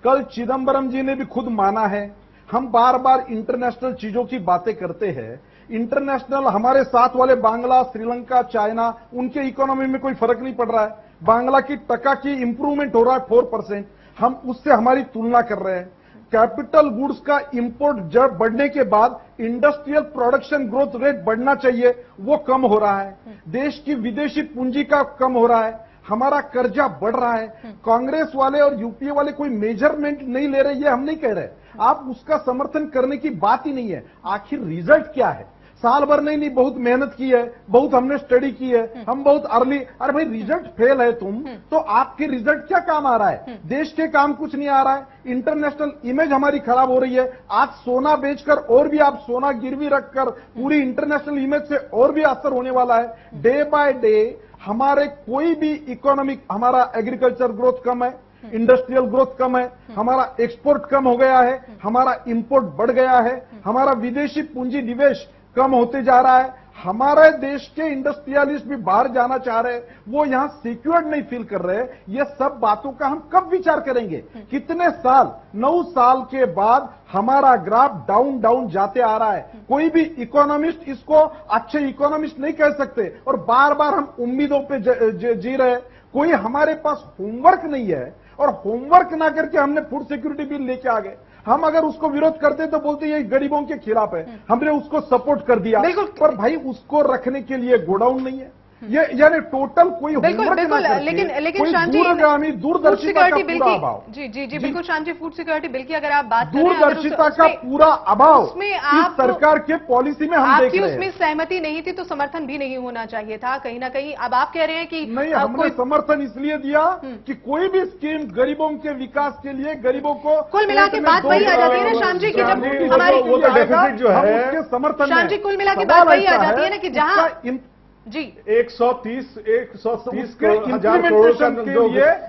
कल चिदम्बरम जी ने भी खुद माना है। हम बार बार इंटरनेशनल चीजों की बातें करते हैं, इंटरनेशनल हमारे साथ वाले बांग्ला, श्रीलंका, चाइना, उनके इकोनॉमी में कोई फर्क नहीं पड़ रहा है। बांग्ला की टका की इंप्रूवमेंट हो रहा है 4%, हम उससे हमारी तुलना कर रहे हैं। कैपिटल गुड्स का इंपोर्ट जब बढ़ने के बाद इंडस्ट्रियल प्रोडक्शन ग्रोथ रेट बढ़ना चाहिए, वो कम हो रहा है। देश की विदेशी पूंजी का कम हो रहा है, हमारा कर्जा बढ़ रहा है। कांग्रेस वाले और यूपीए वाले कोई मेजरमेंट नहीं ले रहे, ये हम नहीं कह रहे, आप उसका समर्थन करने की बात ही नहीं है। आखिर रिजल्ट क्या है? साल भर नहीं बहुत मेहनत की है, बहुत हमने स्टडी की है, हम बहुत अर्ली, अरे भाई रिजल्ट फेल है तुम, तो आपके रिजल्ट क्या काम आ रहा है? देश के काम कुछ नहीं आ रहा है, इंटरनेशनल इमेज हमारी खराब हो रही है। आज सोना बेचकर और भी आप सोना गिरवी रखकर पूरी इंटरनेशनल इमेज से और भी असर होने वाला है। डे बाय डे हमारे कोई भी इकोनॉमिक, हमारा एग्रीकल्चर ग्रोथ कम है, इंडस्ट्रियल ग्रोथ कम है, हमारा एक्सपोर्ट कम हो गया है, हमारा इंपोर्ट बढ़ गया है, हमारा विदेशी पूंजी निवेश कम होते जा रहा है। हमारे देश के इंडस्ट्रियलिस्ट भी बाहर जाना चाह रहे हैं, वो यहां सिक्योर्ड नहीं फील कर रहे। ये सब बातों का हम कब विचार करेंगे? कितने साल, 9 साल के बाद हमारा ग्राफ डाउन डाउन जाते आ रहा है। कोई भी इकोनॉमिस्ट इसको अच्छे इकोनॉमिस्ट नहीं कह सकते, और बार बार हम उम्मीदों पे जी रहे। कोई हमारे पास होमवर्क नहीं है, और होमवर्क ना करके हमने फूड सिक्योरिटी बिल लेके आ गए। हम अगर उसको विरोध करते तो बोलते ये गरीबों के खिलाफ है, हमने उसको सपोर्ट कर दिया। पर भाई उसको रखने के लिए गोडाउन नहीं है, ये यानी टोटल कोई बिल्कुल, लेकिन शांति दूरदर्शिता का पूरा अभाव। जी बिल्कुल शांति, फूड सिक्योरिटी बिल की अगर आप बात करें, दूरदर्शिता का पूरा अभाव उसमें आप सरकार के पॉलिसी में हम देख रहे हैं। उसमें सहमति नहीं थी तो समर्थन भी नहीं होना चाहिए था कहीं ना कहीं। अब आप कह रहे हैं कि नहीं, हमने समर्थन इसलिए दिया कि कोई भी स्कीम गरीबों के विकास के लिए, गरीबों को कुल मिला के बात वही आ जाती है ना श्याम जी, की जब हमारी डेफिसिट जो है समर्थन, श्याम जी कुल मिला के बात वही आ जाती है ना कि जहां जी 130 हजार करोड़ का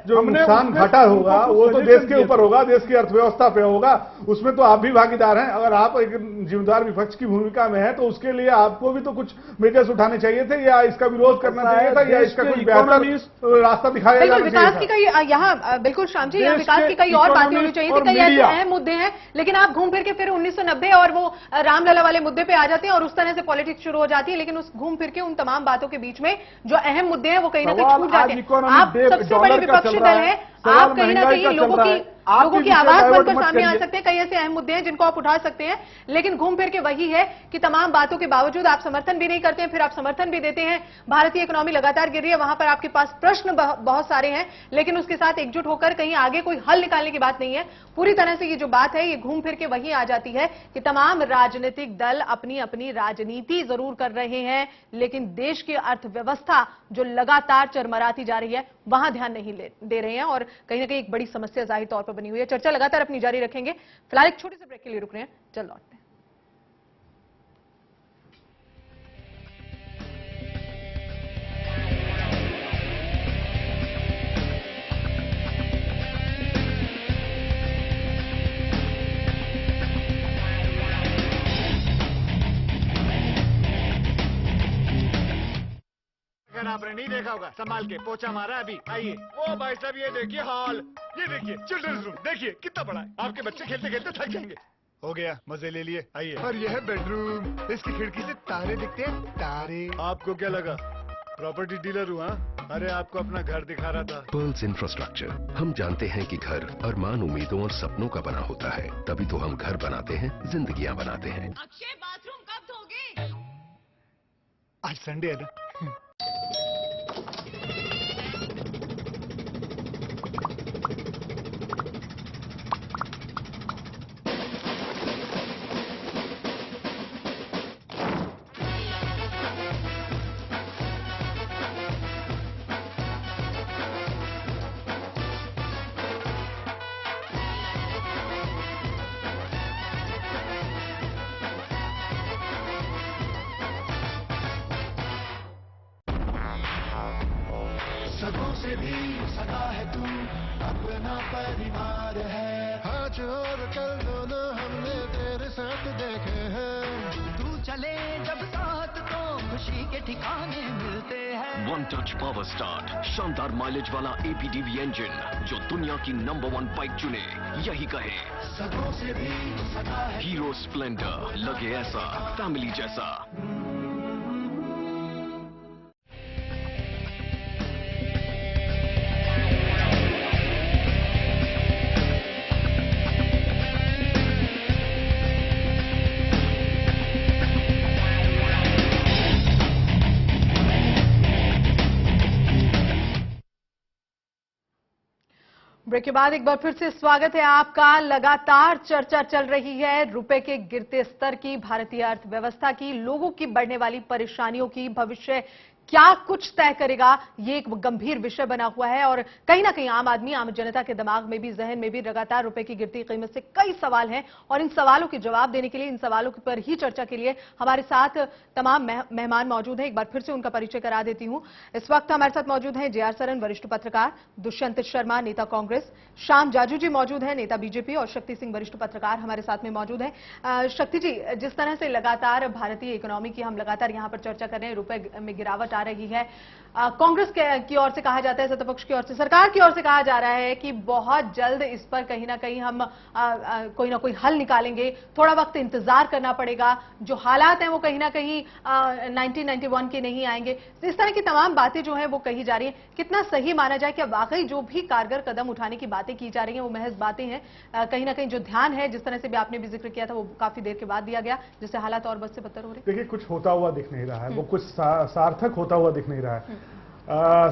जो नुकसान घटा होगा वो तो देश के ऊपर होगा, देश की अर्थव्यवस्था पे होगा, उसमें तो आप भी भागीदार हैं। अगर आप एक जिम्मेदार विपक्ष की भूमिका में हैं तो उसके लिए आपको भी तो कुछ मेजर्स उठाने चाहिए थे, या इसका विरोध करना चाहिए था, या इसका कुछ बेहतर रास्ता दिखाया जाना चाहिए। विकास की कई यहाँ बिल्कुल श्याम जी, यहाँ विकास की कई और बातें होनी चाहिए थी, कई ऐसे अहम मुद्दे हैं, लेकिन आप घूम फिर के फिर 1990 और वो रामलला वाले मुद्दे पे आ जाते हैं और उस तरह से पॉलिटिक्स शुरू हो जाती है। लेकिन उस घूम फिर के उन तमाम बातों के बीच में जो अहम मुद्दे हैं वो कहीं ना कहीं छूट जाते हैं। आप सबसे बड़े विपक्षी दल हैं, आप कहीं ना कहीं लोगों की आवाज बनकर सामने आ सकते हैं। कई ऐसे अहम मुद्दे हैं जिनको आप उठा सकते हैं, लेकिन घूम फिर के वही है कि तमाम बातों के बावजूद आप समर्थन भी नहीं करते हैं, फिर आप समर्थन भी देते हैं। भारतीय इकोनॉमी लगातार गिर रही है, वहां पर आपके पास प्रश्न बहुत सारे हैं, लेकिन उसके साथ एकजुट होकर कहीं आगे कोई हल निकालने की बात नहीं है। पूरी तरह से ये जो बात है ये घूम फिर के वही आ जाती है कि तमाम राजनीतिक दल अपनी अपनी राजनीति जरूर कर रहे हैं, लेकिन देश की अर्थव्यवस्था जो लगातार चरमराती जा रही है वहां ध्यान नहीं दे रहे हैं, और कहीं ना कहीं एक बड़ी समस्या जाहिर तौर पर बनी हुई है। चर्चा लगातार अपनी जारी रखेंगे, फिलहाल एक छोटे से ब्रेक के लिए रुक रहे हैं, जल्द लौटते हैं। अगर आपने नहीं देखा होगा संभाल के पोछा मारा अभी, आइए। ओ भाई साहब ये देखिए हॉल, ये देखिए चिल्ड्रंस रूम, देखिए कितना बड़ा है, आपके बच्चे खेलते खेलते थक जाएंगे। हो गया, मजे ले लिए, आइए। और यह है बेडरूम, इसकी खिड़की से तारे दिखते हैं, तारे। आपको क्या लगा प्रॉपर्टी डीलर हुआ? अरे आपको अपना घर दिखा रहा था। पर्ल्स इंफ्रास्ट्रक्चर, हम जानते हैं कि घर अरमान, उम्मीदों और सपनों का बना होता है, तभी तो हम घर बनाते हैं, जिंदगियां बनाते हैं। अक्षय बाथरूम कब धोगे? आज संडे है ना। सगों से भी सगा है तू, अपना परिवार है। आज और कल दोनों हमने तेरे साथ देखे हैं। तू चले जब साथ तो खुशी के ठिकाने मिलते हैं। वन टच पावर स्टार्ट, शानदार माइलेज वाला एपीडीवी इंजन जो दुनिया की नंबर 1 बाइक चुने, यही कहे सगों से भी सगा है। हीरो स्प्लेंडर, लगे ऐसा फैमिली जैसा। ब्रेक के बाद एक बार फिर से स्वागत है आपका। लगातार चर्चा चल रही है रुपए के गिरते स्तर की, भारतीय अर्थव्यवस्था की, लोगों की बढ़ने वाली परेशानियों की। भविष्य क्या कुछ तय करेगा, ये एक गंभीर विषय बना हुआ है और कहीं ना कहीं आम आदमी, आम जनता के दिमाग में भी, जहन में भी लगातार रुपए की गिरती कीमत से कई सवाल हैं। और इन सवालों के जवाब देने के लिए, इन सवालों पर ही चर्चा के लिए हमारे साथ तमाम मेहमान मौजूद हैं। एक बार फिर से उनका परिचय करा देती हूं। इस वक्त हमारे साथ मौजूद हैं जे.आर. सरन, वरिष्ठ पत्रकार, दुष्यंत शर्मा, नेता कांग्रेस, श्याम जाजू जी मौजूद हैं, नेता बीजेपी, और शक्ति सिंह, वरिष्ठ पत्रकार हमारे साथ में मौजूद हैं। शक्ति जी, जिस तरह से लगातार भारतीय इकोनॉमी की हम लगातार यहां पर चर्चा कर रहे हैं, रुपए में गिरावट आ रही है, कांग्रेस की ओर से कहा जाता है, सत्तापक्ष की ओर से, सरकार की ओर से कहा जा रहा है कि बहुत जल्द इस पर कहीं ना कहीं हम कोई ना कोई हल निकालेंगे, थोड़ा वक्त इंतजार करना पड़ेगा, जो हालात हैं वो कहीं ना कहीं 1991 के नहीं आएंगे। इस तरह की तमाम बातें जो है वो कही जा रही है। कितना सही माना जाए कि वाकई जो भी कारगर कदम उठाने की बातें की जा रही हैं वो महज बातें हैं? कहीं ना कहीं जो ध्यान है, जिस तरह से भी आपने भी जिक्र किया था, वो काफी देर के बाद दिया गया, जिससे हालात और बद से बदतर हो रहे हैं। देखिए, कुछ होता हुआ दिख नहीं रहा है, वो कुछ सार्थक होता हुआ दिख नहीं रहा है।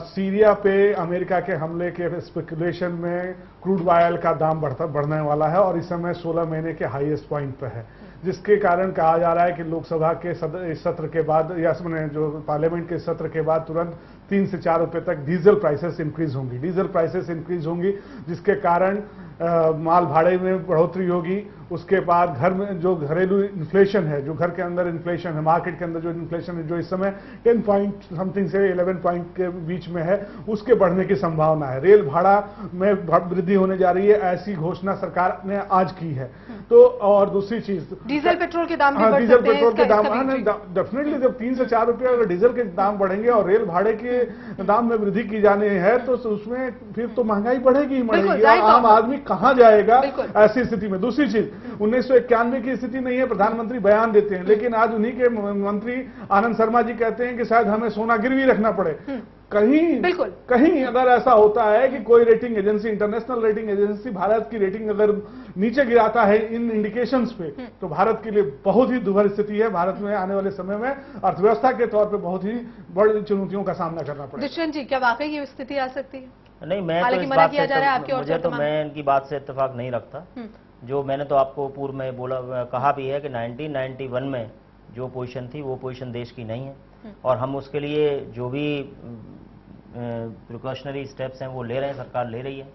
सीरिया पे अमेरिका के हमले के स्पेकुलेशन में क्रूड ऑयल का दाम बढ़ने वाला है और इस समय 16 महीने के हाईएस्ट पॉइंट पे है, जिसके कारण कहा जा रहा है कि लोकसभा के सत्र के बाद, या जो पार्लियामेंट के सत्र के बाद तुरंत 3 से 4 रुपए तक डीजल प्राइसेस इंक्रीज होंगी, जिसके कारण माल भाड़े में बढ़ोतरी होगी। उसके बाद घर में जो घरेलू इन्फ्लेशन है, जो घर के अंदर इन्फ्लेशन है, मार्केट के अंदर जो इन्फ्लेशन है, जो इस समय 10 पॉइंट समथिंग से 11 पॉइंट के बीच में है, उसके बढ़ने की संभावना है। रेल भाड़ा में वृद्धि होने जा रही है, ऐसी घोषणा सरकार ने आज की है। तो और दूसरी चीज, डीजल पेट्रोल के दाम भी बढ़ डीजल सकते हैं, पेट्रोल के दाम डेफिनेटली जब 3 से 4 रुपए अगर डीजल के दाम बढ़ेंगे और रेल भाड़े के दाम में वृद्धि की जानी है, तो उसमें फिर तो महंगाई बढ़ेगी ही बढ़ेगी। आम आदमी कहां जाएगा ऐसी स्थिति में? दूसरी चीज, 1991 की स्थिति नहीं है, प्रधानमंत्री बयान देते हैं, लेकिन आज उन्हीं के मंत्री आनंद शर्मा जी कहते हैं कि शायद हमें सोना गिरवी रखना पड़े। कहीं अगर ऐसा होता है कि कोई rating agency, international rating agency Bharat की रेटिंग अगर नीचे गिराता है इन इंडिकेशंस पे, तो भारत के लिए बहुत ही दुर्भर स्थिति है। भारत में आने वाले समय में अर्थव्यवस्था के तौर पे बहुत ही बड़ी चुनौतियों का सामना करना पड़ेगा। दुष्यंत जी, क्या वाकई ये स्थिति आ सकती है? नहीं, मैं तो इस बात से मुझे तो मैं इनकी बात से इत्तेफाक नहीं रखता। जो मैंने तो आपको पूर्व में कहा भी है कि 1991 में जो पोजीशन थी वो पोजीशन देश की नहीं है, और हम उसके लिए जो भी प्रिकॉशनरी स्टेप्स हैं वो ले रहे हैं, सरकार ले रही है।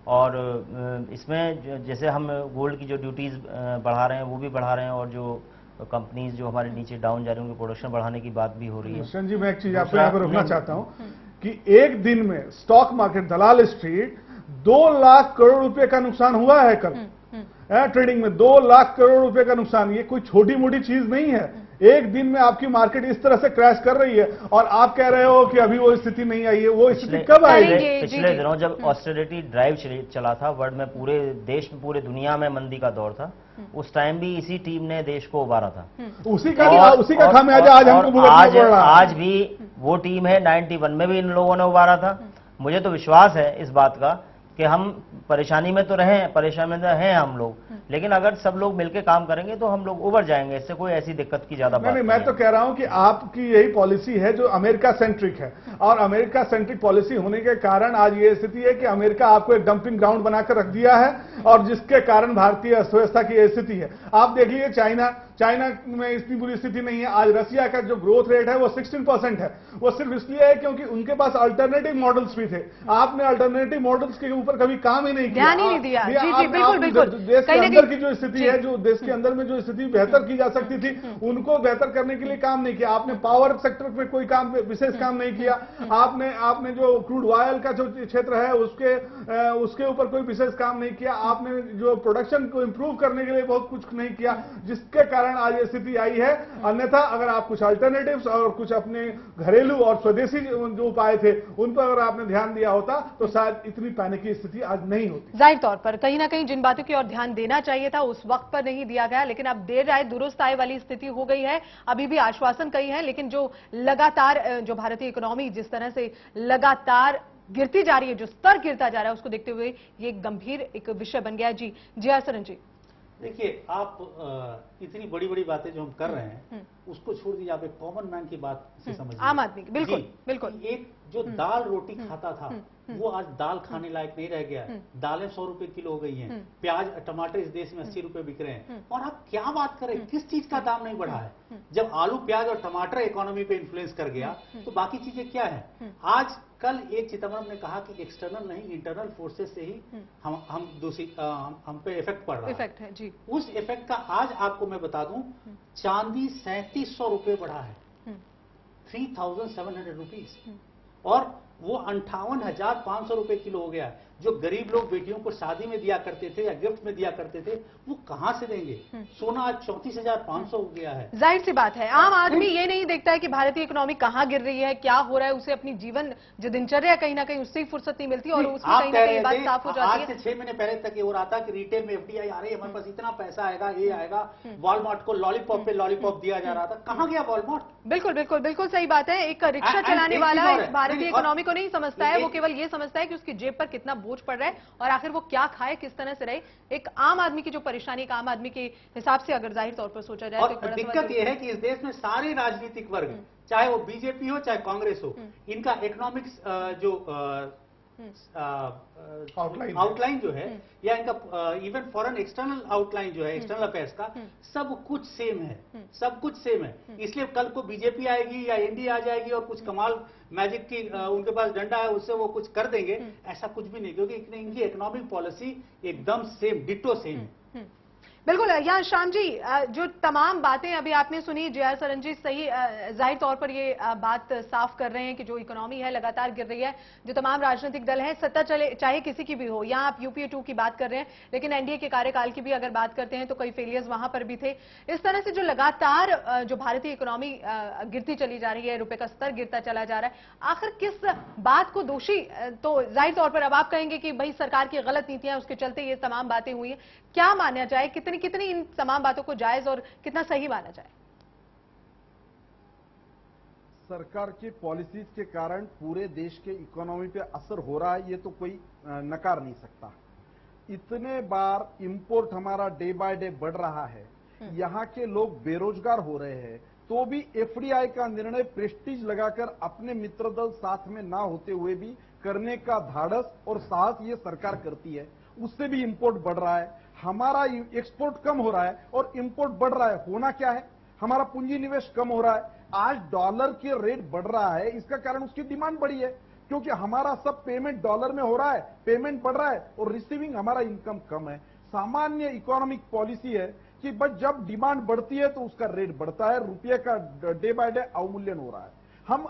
और इसमें जैसे हम गोल्ड की जो ड्यूटीज बढ़ा रहे हैं वो भी बढ़ा रहे हैं, और जो कंपनीज जो हमारे नीचे डाउन जा रही है उनकी प्रोडक्शन बढ़ाने की बात भी हो रही है। जी, मैं एक चीज आपको यहाँ पर रोकना चाहता हूँ कि एक दिन में स्टॉक मार्केट, दलाल स्ट्रीट 2 लाख करोड़ रुपए का नुकसान हुआ है कल ट्रेडिंग में। 2 लाख करोड़ रुपए का नुकसान, ये कोई छोटी मोटी चीज नहीं है। एक दिन में आपकी मार्केट इस तरह से क्रैश कर रही है और आप कह रहे हो कि अभी वो स्थिति नहीं आई है। वो स्थिति कब आएगी? पिछले दिनों जब ऑस्टेरिटी ड्राइव चला था वर्ल्ड में, पूरे देश में, पूरे दुनिया में मंदी का दौर था, उस टाइम भी इसी टीम ने देश को उबारा था। उसी का खामियाजा आज हमको भुगतना पड़ रहा है। आज भी वो टीम है, 91 में भी इन लोगों ने उबारा था। मुझे तो विश्वास है इस बात का कि हम परेशानी में तो परेशानी में तो हैं हम लोग, लेकिन अगर सब लोग मिलकर काम करेंगे तो हम लोग उबर जाएंगे। इससे कोई ऐसी दिक्कत की ज्यादा बात नहीं। मैं तो कह रहा हूं कि आपकी यही पॉलिसी है जो अमेरिका सेंट्रिक है, और अमेरिका सेंट्रिक पॉलिसी होने के कारण आज ये स्थिति है कि अमेरिका आपको एक डंपिंग ग्राउंड बनाकर रख दिया है, और जिसके कारण भारतीय अर्थव्यवस्था की यह स्थिति है। आप देख लीजिए, चाइना में इतनी बुरी स्थिति नहीं है। आज रसिया का जो ग्रोथ रेट है वो 16% है। वो सिर्फ इसलिए है क्योंकि उनके पास अल्टरनेटिव मॉडल्स भी थे। आपने अल्टरनेटिव मॉडल्स के ऊपर कभी काम ही नहीं किया, ध्यान ही नहीं दिया। जी, बिल्कुल। देश के अंदर की जो स्थिति है, जो देश के अंदर में जो स्थिति बेहतर की जा सकती थी, उनको बेहतर करने के लिए काम नहीं किया। आपने पावर सेक्टर में कोई काम, विशेष काम नहीं किया। आपने जो क्रूड ऑयल का जो क्षेत्र है उसके ऊपर कोई विशेष काम नहीं किया। आपने जो प्रोडक्शन को इंप्रूव करने के लिए बहुत कुछ नहीं किया, जिसके कारण आज ये स्थिति आई है। अन्यथा अगर आप कुछ अल्टरनेटिव्स और कुछ अपने घरेलू और स्वदेशी जो उपाय थे उन पर अगर आपने ध्यान दिया होता तो शायद इतनी पैनिक की स्थिति आज नहीं होती। जाहिर तौर पर कहीं ना कहीं जिन बातों की ओर ध्यान देना चाहिए था उस वक्त पर नहीं दिया गया, लेकिन अब देर आए दुरुस्त आए वाली स्थिति हो गई है। अभी भी आश्वासन कई है, लेकिन जो लगातार जो भारतीय इकोनॉमी जिस तरह से लगातार गिरती जा रही है, जो स्तर गिरता जा रहा है, उसको देखते हुए ये गंभीर एक विषय बन गया है। जी, जे.आर. सरन जी। देखिए, आप इतनी बड़ी बड़ी बातें जो हम कर रहे हैं उसको छोड़ दीजिए, आप एक कॉमन मैन की बात से समझिए। आम आदमी की, बिल्कुल बिल्कुल। एक जो दाल रोटी खाता था वो आज दाल खाने लायक नहीं रह गया। दालें 100 रुपए किलो हो गई हैं, प्याज टमाटर इस देश में 80 रुपए बिक रहे हैं। और आप क्या बात करें, किस चीज का दाम नहीं बढ़ा है? जब आलू प्याज और टमाटर इकोनॉमी पे इन्फ्लुएंस कर गया तो बाकी चीजें क्या है? आज कल एक चिदम्बरम ने कहा कि एक्सटर्नल नहीं इंटरनल फोर्सेस से ही हम पे इफेक्ट पड़ रहा इफेक्ट है जी। उस इफेक्ट का आज आपको मैं बता दूं, चांदी 3700 रुपए बढ़ा है, 3700 रुपीज, और वो 58,500 रुपए किलो हो गया है। जो गरीब लोग बेटियों को शादी में दिया करते थे या गिफ्ट में दिया करते थे वो कहां से देंगे? सोना आज 34,500 हो गया है। जाहिर सी बात है, आम आदमी ये नहीं देखता है कि भारतीय इकोनॉमी कहां गिर रही है, क्या हो रहा है। उसे अपनी जीवन जो दिनचर्या कहीं ना कहीं उससे ही फुर्सत नहीं मिलती और उसमें कहीं ना कहीं बात साफ हो जाती है। आज से 6 महीने पहले तक ये हो रहा था कि रिटेल में एफडीआई आ रही है, हमारे पास इतना पैसा आएगा, ये आएगा। वॉलमार्ट को लॉलीपॉप पे लॉलीपॉप दिया जा रहा था, कहां गया वॉलमार्ट? बिल्कुल बिल्कुल बिल्कुल सही बात है। एक रिक्शा चलाने वाला भारतीय इकोनॉमी को नहीं समझता है, वो केवल ये समझता है कि उसकी जेब पर कितना बोझ पड़ रहा है और आखिर वो क्या खाए, किस तरह से रहे। एक आम आदमी की जो परेशानी, एक आम आदमी के हिसाब से अगर जाहिर तौर पर सोचा जाए तो दिक्कत यह है कि इस देश में सारे राजनीतिक वर्ग, चाहे वो बीजेपी हो चाहे कांग्रेस हो, इनका इकोनॉमिक्स जो आउटलाइन जो है या इनका इवन फॉरेन एक्सटर्नल आउटलाइन जो है एक्सटर्नल अफेयर्स का, सब कुछ सेम है, सब कुछ सेम है। इसलिए कल को बीजेपी आएगी या एनडीए आ जाएगी और कुछ कमाल मैजिक की उनके पास डंडा है उससे वो कुछ कर देंगे, ऐसा कुछ भी नहीं, क्योंकि इनकी इकोनॉमिक पॉलिसी एकदम सेम, डिट्टो सेम है। बिल्कुल। यहाँ श्याम जी, जो तमाम बातें अभी आपने सुनी, जे.आर. सरन जी सही जाहिर तौर पर ये बात साफ कर रहे हैं कि जो इकोनॉमी है लगातार गिर रही है। जो तमाम राजनीतिक दल हैं, सत्ता चले चाहे किसी की भी हो, यहाँ आप यूपीए 2 की बात कर रहे हैं, लेकिन एनडीए के कार्यकाल की भी अगर बात करते हैं तो कई फेलियर्स वहां पर भी थे। इस तरह से जो लगातार जो भारतीय इकोनॉमी गिरती चली जा रही है, रुपए का स्तर गिरता चला जा रहा है, आखिर किस बात को दोषी? तो जाहिर तौर पर अब आप कहेंगे कि भाई सरकार की गलत नीतियां, उसके चलते ये तमाम बातें हुई है। क्या माना जाए, कितनी इन तमाम बातों को जायज और कितना सही माना जाए? सरकार की पॉलिसीज के कारण पूरे देश के इकोनॉमी पे असर हो रहा है, ये तो कोई नकार नहीं सकता। इतने बार इंपोर्ट हमारा डे बाय डे बढ़ रहा है, यहाँ के लोग बेरोजगार हो रहे हैं, तो भी एफडीआई का निर्णय प्रेस्टीज लगाकर अपने मित्र दल साथ में ना होते हुए भी करने का धाड़स और साहस ये सरकार करती है। उससे भी इंपोर्ट बढ़ रहा है, हमारा एक्सपोर्ट कम हो रहा है और इंपोर्ट बढ़ रहा है। होना क्या है? हमारा पूंजी निवेश कम हो रहा है। आज डॉलर के रेट बढ़ रहा है, इसका कारण उसकी डिमांड बढ़ी है, क्योंकि हमारा सब पेमेंट डॉलर में हो रहा है, पेमेंट बढ़ रहा है और रिसीविंग हमारा इनकम कम है। सामान्य इकोनॉमिक पॉलिसी है कि बस जब डिमांड बढ़ती है तो उसका रेट बढ़ता है, रुपये का डे बाय डे अवमूल्यन हो रहा है। हम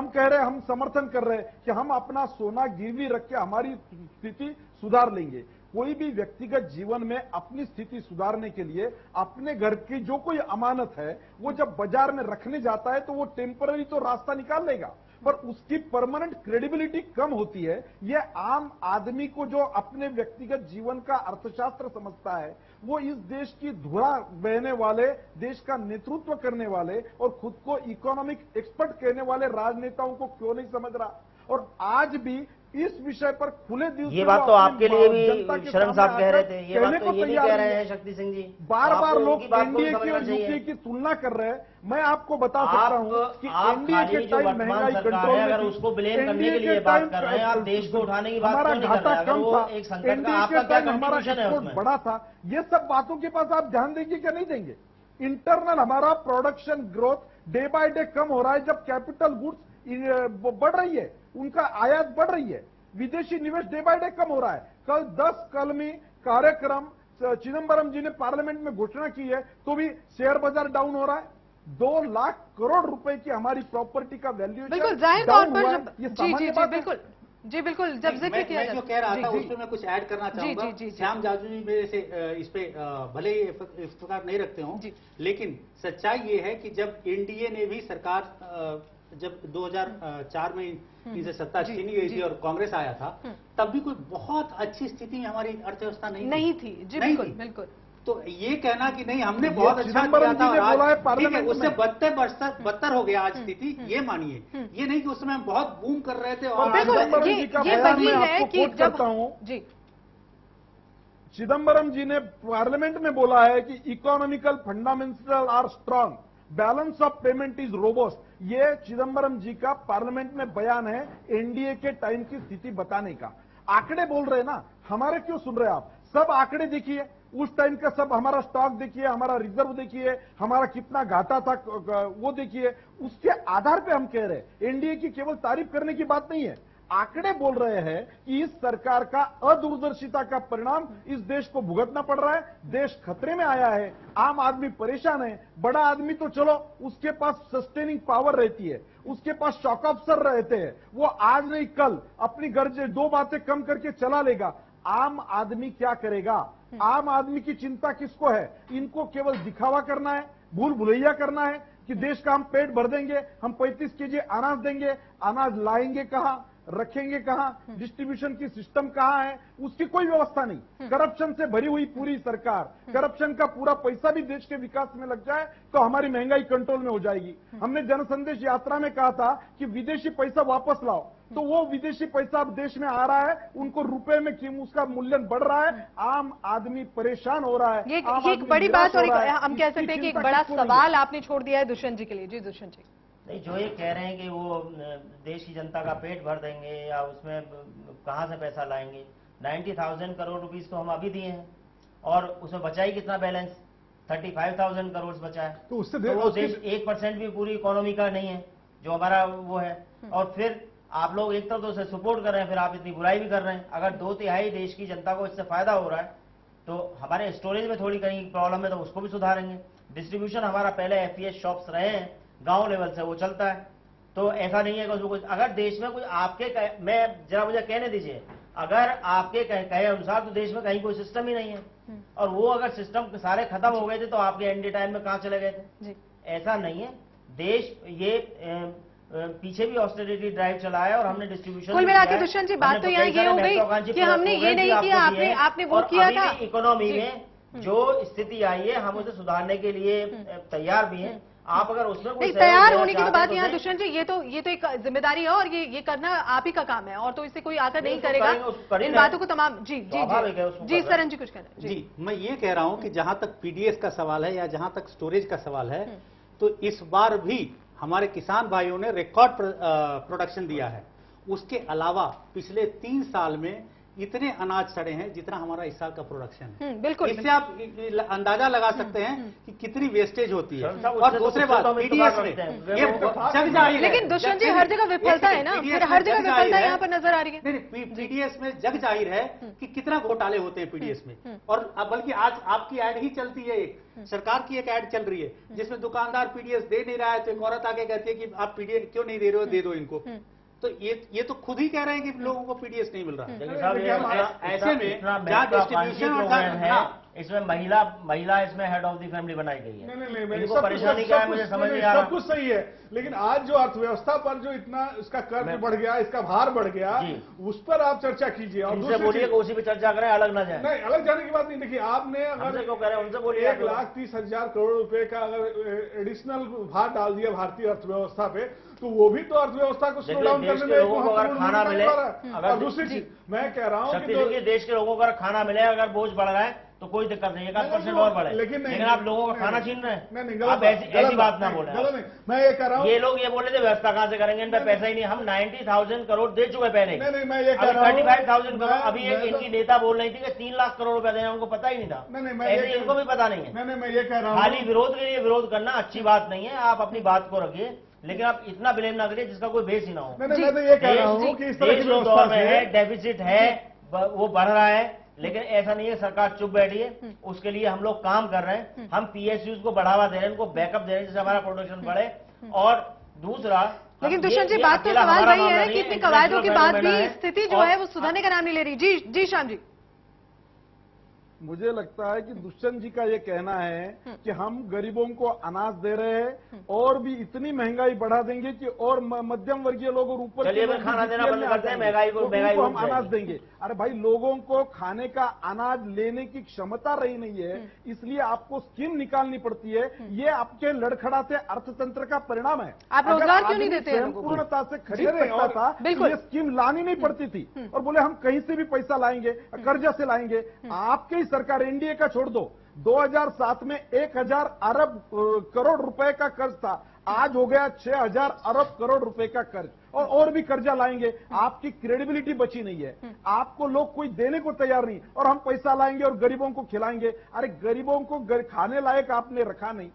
कह रहे हैं, हम समर्थन कर रहे हैं कि हम अपना सोना गिरवी रख के हमारी स्थिति सुधार लेंगे। कोई भी व्यक्तिगत जीवन में अपनी स्थिति सुधारने के लिए अपने घर की जो कोई अमानत है वो जब बाजार में रखने जाता है तो वो टेम्पररी तो रास्ता निकाल लेगा, पर उसकी परमानेंट क्रेडिबिलिटी कम होती है। ये आम आदमी को जो अपने व्यक्तिगत जीवन का अर्थशास्त्र समझता है, वो इस देश की धुरा बहने वाले, देश का नेतृत्व करने वाले और खुद को इकोनॉमिक एक्सपर्ट कहने वाले राजनेताओं को क्यों नहीं समझ रहा? और आज भी इस विषय पर खुले दिल से, ये बात तो आपके लिए भी शरण साहब कह रहे थे, ये बात तो ये भी कह रहे हैं शक्ति सिंह जी। बार बार लोग एनडीए की और यूपीए की तुलना कर रहे हैं। मैं आपको बता सकता हूं कि एनडीए के टाइम महंगाई कंट्रोल में, अगर उसको ब्लेम करने के लिए बात कर रहे हैं, आप देश को उठाने की बात क्यों नहीं कर रहे हैं? अगर वो एक संकट का आपका क्या कंट्रीब्यूशन है उसमें? बड़ा था। ये सब बातों के पास आप ध्यान देंगे क्या नहीं देंगे? इंटरनल हमारा production growth day by day कम हो रहा है, जब कैपिटल गुड्स बढ़ रही है, उनका आयात बढ़ रही है, विदेशी निवेश डे बाय डे कम हो रहा है। कल 10 कलमी कार्यक्रम चिदम्बरम जी ने पार्लियामेंट में घोषणा की है, तो भी शेयर बाजार डाउन हो रहा है। 2 लाख करोड़ रुपए की हमारी प्रॉपर्टी का वैल्यू बिल्कुल जाहिर तौर पर जी बिल्कुल जब जिक्र किया मैं जो कह रहा था उसमें मैं कुछ ऐड करना चाहूंगा। श्याम जाजू जी मेरे से इस पे भले ही इफ्तिखार नहीं रखते हों, लेकिन सच्चाई ये है कि जब एनडीए ने भी सरकार जब 2004 में इनसे सत्ता छीनी गई थी और कांग्रेस आया था, तब भी कोई बहुत अच्छी स्थिति में हमारी अर्थव्यवस्था नहीं थी। जी बिल्कुल बिल्कुल। तो ये कहना कि नहीं हमने बहुत अच्छा किया था और ठीक है उससे बदतर हो गया आज स्थिति, ये मानिए। ये नहीं कि उस समय हम बहुत बूम कर रहे थे और ये वही है कि जब चिदम्बरम जी ने पार्लियामेंट में बोला है कि economical fundamental are strong, balance of payment is robust. ये चिदम्बरम जी का पार्लियामेंट में बयान है एनडीए के टाइम की स्थिति बताने का। आंकड़े बोल रहे हैं ना, हमारे क्यों सुन रहे हैं आप? सब आंकड़े देखिए, उस टाइम का सब, हमारा स्टॉक देखिए, हमारा रिजर्व देखिए, हमारा कितना घाटा था वो देखिए, उसके आधार पे हम कह रहे हैं। एनडीए की केवल तारीफ करने की बात नहीं है, आंकड़े बोल रहे हैं कि इस सरकार का अदूरदर्शिता का परिणाम इस देश को भुगतना पड़ रहा है। देश खतरे में आया है, आम आदमी परेशान है। बड़ा आदमी तो चलो उसके पास सस्टेनिंग पावर रहती है, उसके पास शॉक ऑब्जर्वर रहते हैं, वो आज नहीं कल अपनी गर्जे 2 बातें कम करके चला लेगा। आम आदमी क्या करेगा? आम आदमी की चिंता किसको है? इनको केवल दिखावा करना है, भूल भुलैया करना है कि देश का हम पेट भर देंगे, हम 35 केजी अनाज देंगे। अनाज लाएंगे कहां, रखेंगे कहां, डिस्ट्रीब्यूशन की सिस्टम कहां है, उसकी कोई व्यवस्था नहीं। करप्शन से भरी हुई पूरी सरकार, करप्शन का पूरा पैसा भी देश के विकास में लग जाए तो हमारी महंगाई कंट्रोल में हो जाएगी। हमने जनसंदेश यात्रा में कहा था कि विदेशी पैसा वापस लाओ, तो वो विदेशी पैसा अब देश में आ रहा है, उनको रुपए में उसका मूल्य बढ़ रहा है, आम आदमी परेशान हो रहा है। ये एक बड़ी बात और हम कह सकते हैं कि एक बड़ा सवाल आपने छोड़ दिया है दुष्यंत जी के लिए। जी दुष्यंत जी। नहीं, जो ये कह रहे हैं कि वो देश की जनता का पेट भर देंगे या उसमें कहां से पैसा लाएंगे, 90,000 करोड़ रुपीस तो हम अभी दिए हैं और उसमें बचा ही कितना बैलेंस, 35,000 करोड़ बचा है। तो उससे वो देश 1% भी पूरी इकोनॉमी का नहीं है जो हमारा वो है। और फिर आप लोग एक तरफ तो उसे सपोर्ट कर रहे हैं, फिर आप इतनी बुराई भी कर रहे हैं। अगर 2/3 देश की जनता को इससे फायदा हो रहा है तो हमारे स्टोरेज में थोड़ी कहीं प्रॉब्लम है तो उसको भी सुधारेंगे। डिस्ट्रीब्यूशन हमारा पहले एफपीएस शॉप्स रहे हैं, गांव लेवल से वो चलता है, तो ऐसा नहीं है कि उसमें कुछ, अगर देश में कुछ आपके मैं जरा मुझे कहने दीजिए, अगर आपके कहे अनुसार तो देश में कहीं कोई सिस्टम ही नहीं है, और वो अगर सिस्टम सारे खत्म हो गए थे तो आपके एनडी टाइम में कहां चले गए थे? ऐसा नहीं है। देश ये पीछे भी ऑस्टेरिटी ड्राइव चलाया और हमने डिस्ट्रीब्यूशन कुल मिला के दुष्यंत जी बात तो यहाँ ये हो गई कि हमने ये नहीं किया, आपने वो किया था। इकोनॉमी में जो स्थिति आई है हम उसे सुधारने के लिए तैयार भी हैं। आप अगर उसमें कोई तैयार होने की तो बात यहाँ दुष्यंत जी, ये तो एक जिम्मेदारी है और ये करना आप ही का काम है, और तो इससे कोई आकर नहीं करेगा इन बातों को तमाम। जी जी जी सरन जी कुछ कहना। जी मैं ये कह रहा हूँ कि जहां तक पीडीएस का सवाल है या जहां तक स्टोरेज का सवाल है, तो इस बार भी हमारे किसान भाइयों ने रिकॉर्ड प्रोडक्शन दिया है। उसके अलावा पिछले 3 साल में इतने अनाज सड़े हैं जितना हमारा इस साल का प्रोडक्शन है। बिल्कुल, इससे आप अंदाजा लगा सकते हैं कि कितनी वेस्टेज होती है। और दूसरे बात पीडीएस में ये जग जाहिर है, लेकिन दुष्यंत जी हर जगह विफलता है ना, फिर हर जगह विफलता यहाँ पर नजर आ रही है। नहीं, पीडीएस में जग जाहिर है कि कितना घोटाले होते हैं पीडीएस में। और बल्कि आज आपकी ऐड ही चलती है, एक सरकार की एक ऐड चल रही है जिसमें दुकानदार पीडीएस दे नहीं रहा है, तो एक औरत आके कहती है कि आप पीडीएस क्यों नहीं दे रहे हो, दे दो इनको। तो ये तो खुद ही कह रहे हैं कि लोगों को पीडीएस नहीं मिल रहा है। ऐसे में जहाँ डिस्ट्रीब्यूशन है, इसमें महिला इसमें हेड ऑफ द फैमिली बनाई गई है। इनको परेशानी क्या है मुझे समझ नहीं आ रहा। सब कुछ सही है, लेकिन आज जो अर्थव्यवस्था पर जो इतना इसका कर्ज बढ़ गया, इसका भार बढ़ गया, उस पर आप चर्चा कीजिए। और उनसे बोलिए कि उसी पे चर्चा करें, अलग ना जाए। नहीं, अलग जाने की बात नहीं। देखिए आपने अगर क्यों कह रहे हैं, उनसे बोलिए 1,30,000 करोड़ रुपए का अगर एडिशनल भार डाल दिया भारतीय अर्थव्यवस्था पे, तो वो भी तो अर्थव्यवस्था को स्लो डाउन करने में अगर खाना मिले। और दूसरी चीज मैं कह रहा हूँ कि देश के लोगों को अगर खाना मिले, अगर बोझ बढ़ रहा है तो कोई दिक्कत नहीं है, 1% और बढ़े, लेकिन आप लोगों का खाना छीन रहे हैं। आप ऐसी बात ना बोले। मैं ये कह रहा हूँ, ये लोग ये बोले थे व्यवस्था कहां से करेंगे, इन पे पैसा ही नहीं। हम 90,000 करोड़ दे चुके पहले। नहीं, मैं ये कह रहा हूँ 35,000 करोड़। अभी एक इनकी नेता बोल रही थी कि 3 लाख करोड़ रुपया देना, उनको पता ही नहीं था। ऐसे इनको भी पता नहीं है। मैं ये कह रहा हूँ, खाली विरोध के लिए विरोध करना अच्छी बात नहीं है। आप अपनी बात को रखिए, लेकिन आप इतना ब्लेम ना करिए जिसका कोई बेस ही ना हो। मैं तो ये कह रहा हूँ कि इस तरह की दौर में है, डेफिसिट है, वो बढ़ रहा है, लेकिन ऐसा नहीं है सरकार चुप बैठी है। उसके लिए हम लोग काम कर रहे हैं। हम पीएसयूज को बढ़ावा दे रहे हैं, उनको बैकअप दे रहे हैं जिससे हमारा प्रोडक्शन बढ़े। और दूसरा, लेकिन दुष्यंत जी बात तो सवाल वही है कि इतनी कवायदों के बाद भी स्थिति जो है वो सुधारने का नाम नहीं ले रही। जी श्याम जी। मुझे लगता है कि दुष्यंत जी का ये कहना है कि हम गरीबों को अनाज दे रहे हैं और भी इतनी महंगाई बढ़ा देंगे कि और मध्यम वर्गीय लोग और ऊपर के लोग खाना देना बंद करते हैं, महंगाई को हम अनाज देंगे। अरे भाई, लोगों को खाने का अनाज लेने की क्षमता रही नहीं है, इसलिए आपको स्कीम निकालनी पड़ती है। ये आपके लड़खड़ाते अर्थतंत्र का परिणाम है। आप रोजगार क्यों नहीं देते? पूर्णता से खरीद सकता था तो ये स्कीम लानी नहीं पड़ती थी। और बोले हम कहीं से भी पैसा लाएंगे, कर्जा से लाएंगे। आपके ही सरकार, एनडीए का छोड़ दो, 2007 में 1000 अरब करोड़ रुपए का कर्ज था, आज हो गया 6000 अरब करोड़ रुपए का कर्ज, और भी कर्जा लाएंगे। आपकी क्रेडिबिलिटी बची नहीं है, आपको लोग कोई देने को तैयार नहीं, और हम पैसा लाएंगे और गरीबों को खिलाएंगे। अरे गरीबों को खाने लायक आपने रखा नहीं,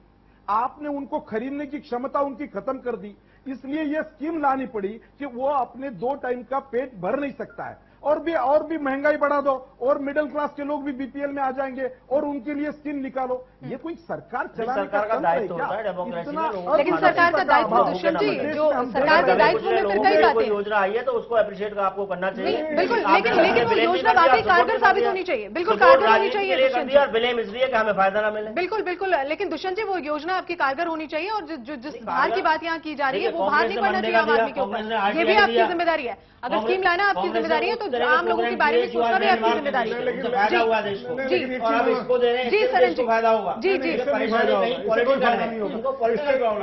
आपने उनको खरीदने की क्षमता उनकी खत्म कर दी। इसलिए यह स्कीम लानी पड़ी कि वो अपने 2 टाइम का पेट भर नहीं सकता है। और भी महंगाई बढ़ा दो, और मिडिल क्लास के लोग भी बीपीएल में आ जाएंगे, और उनके लिए स्कीम निकालो। ये कोई सरकार चलाने का दायित्व होता है डेमोक्रेसी में। लेकिन सरकार का दायित्व, दुष्यंत जी, जो सरकार के दायित्व में फिर कई बातें, योजना आई है तो उसको अप्रिशिएट आपको करना चाहिए। बिल्कुल, लेकिन वो योजना वाकई कारगर साबित होनी चाहिए। बिल्कुल कारगर होनी चाहिए। ब्लेम इसलिए कि हमें फायदा ना मिले। बिल्कुल, लेकिन दुष्यंत जी, वो योजना आपकी कारगर होनी चाहिए, और जिस भार की बात यहाँ की जा रही है वो भार नहीं पड़ना चाहिए आम आदमी के ऊपर। ये भी आपकी जिम्मेदारी है। अगर स्कीम लाना आपकी जिम्मेदारी है तो आम लोगों के बारे में सोचना भी आपकी जिम्मेदारी है। फायदा हुआ देश को, जी, और अब इसको दे रहे हैं, जी सरन जी, फायदा होगा। जी,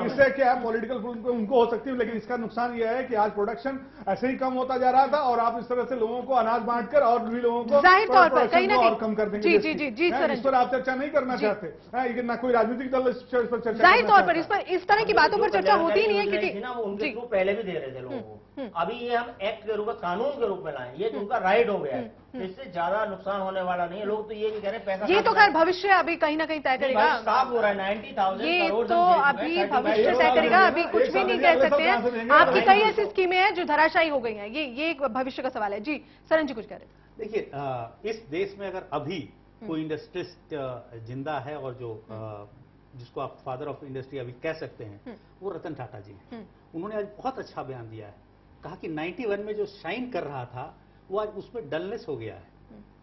इससे क्या है, पॉलिटिकल उनको हो सकती है, लेकिन इसका नुकसान यह है कि आज प्रोडक्शन ऐसे ही कम होता जा रहा था, और आप इस तरह से लोगों को अनाज बांटकर और भी लोगों को जाहिर तौर पर कहीं ना कहीं कम कर देंगे। जी सरन, इस पर आप चर्चा नहीं करना चाहते, ना कोई राजनीतिक दल इस पर चर्चा। जाहिर तौर पर इस तरह की बातों पर चर्चा होती ही नहीं है, क्योंकि उनके थ्रू पहले भी दे रहे थे लोगों को। अभी ये हम एक्ट के रूप में, कानून के रूप में लाए, ये उनका राइट हो गया है, इससे ज्यादा नुकसान होने वाला नहीं है। लोग तो ये भी कह रहे हैं पैसा, ये तो खैर भविष्य अभी कहीं ना कहीं तय करेगा। साफ हो रहा है 90,000 ये करोड़, तो अभी भविष्य तय करेगा, अभी कुछ भी नहीं कह सकते हैं। आपकी कई ऐसी स्कीमें हैं जो धराशायी हो गई हैं, ये एक भविष्य का सवाल है। जी सरन जी कुछ कह रहे। देखिए, इस देश में अगर अभी कोई इंडस्ट्रियलिस्ट जिंदा है, और जो जिसको आप फादर ऑफ इंडस्ट्री अभी कह सकते हैं, वो रतन टाटा जी हैं। उन्होंने आज बहुत अच्छा बयान दिया है, कहा कि 91 में जो शाइन कर रहा था वो आज उसमें डलनेस हो गया है,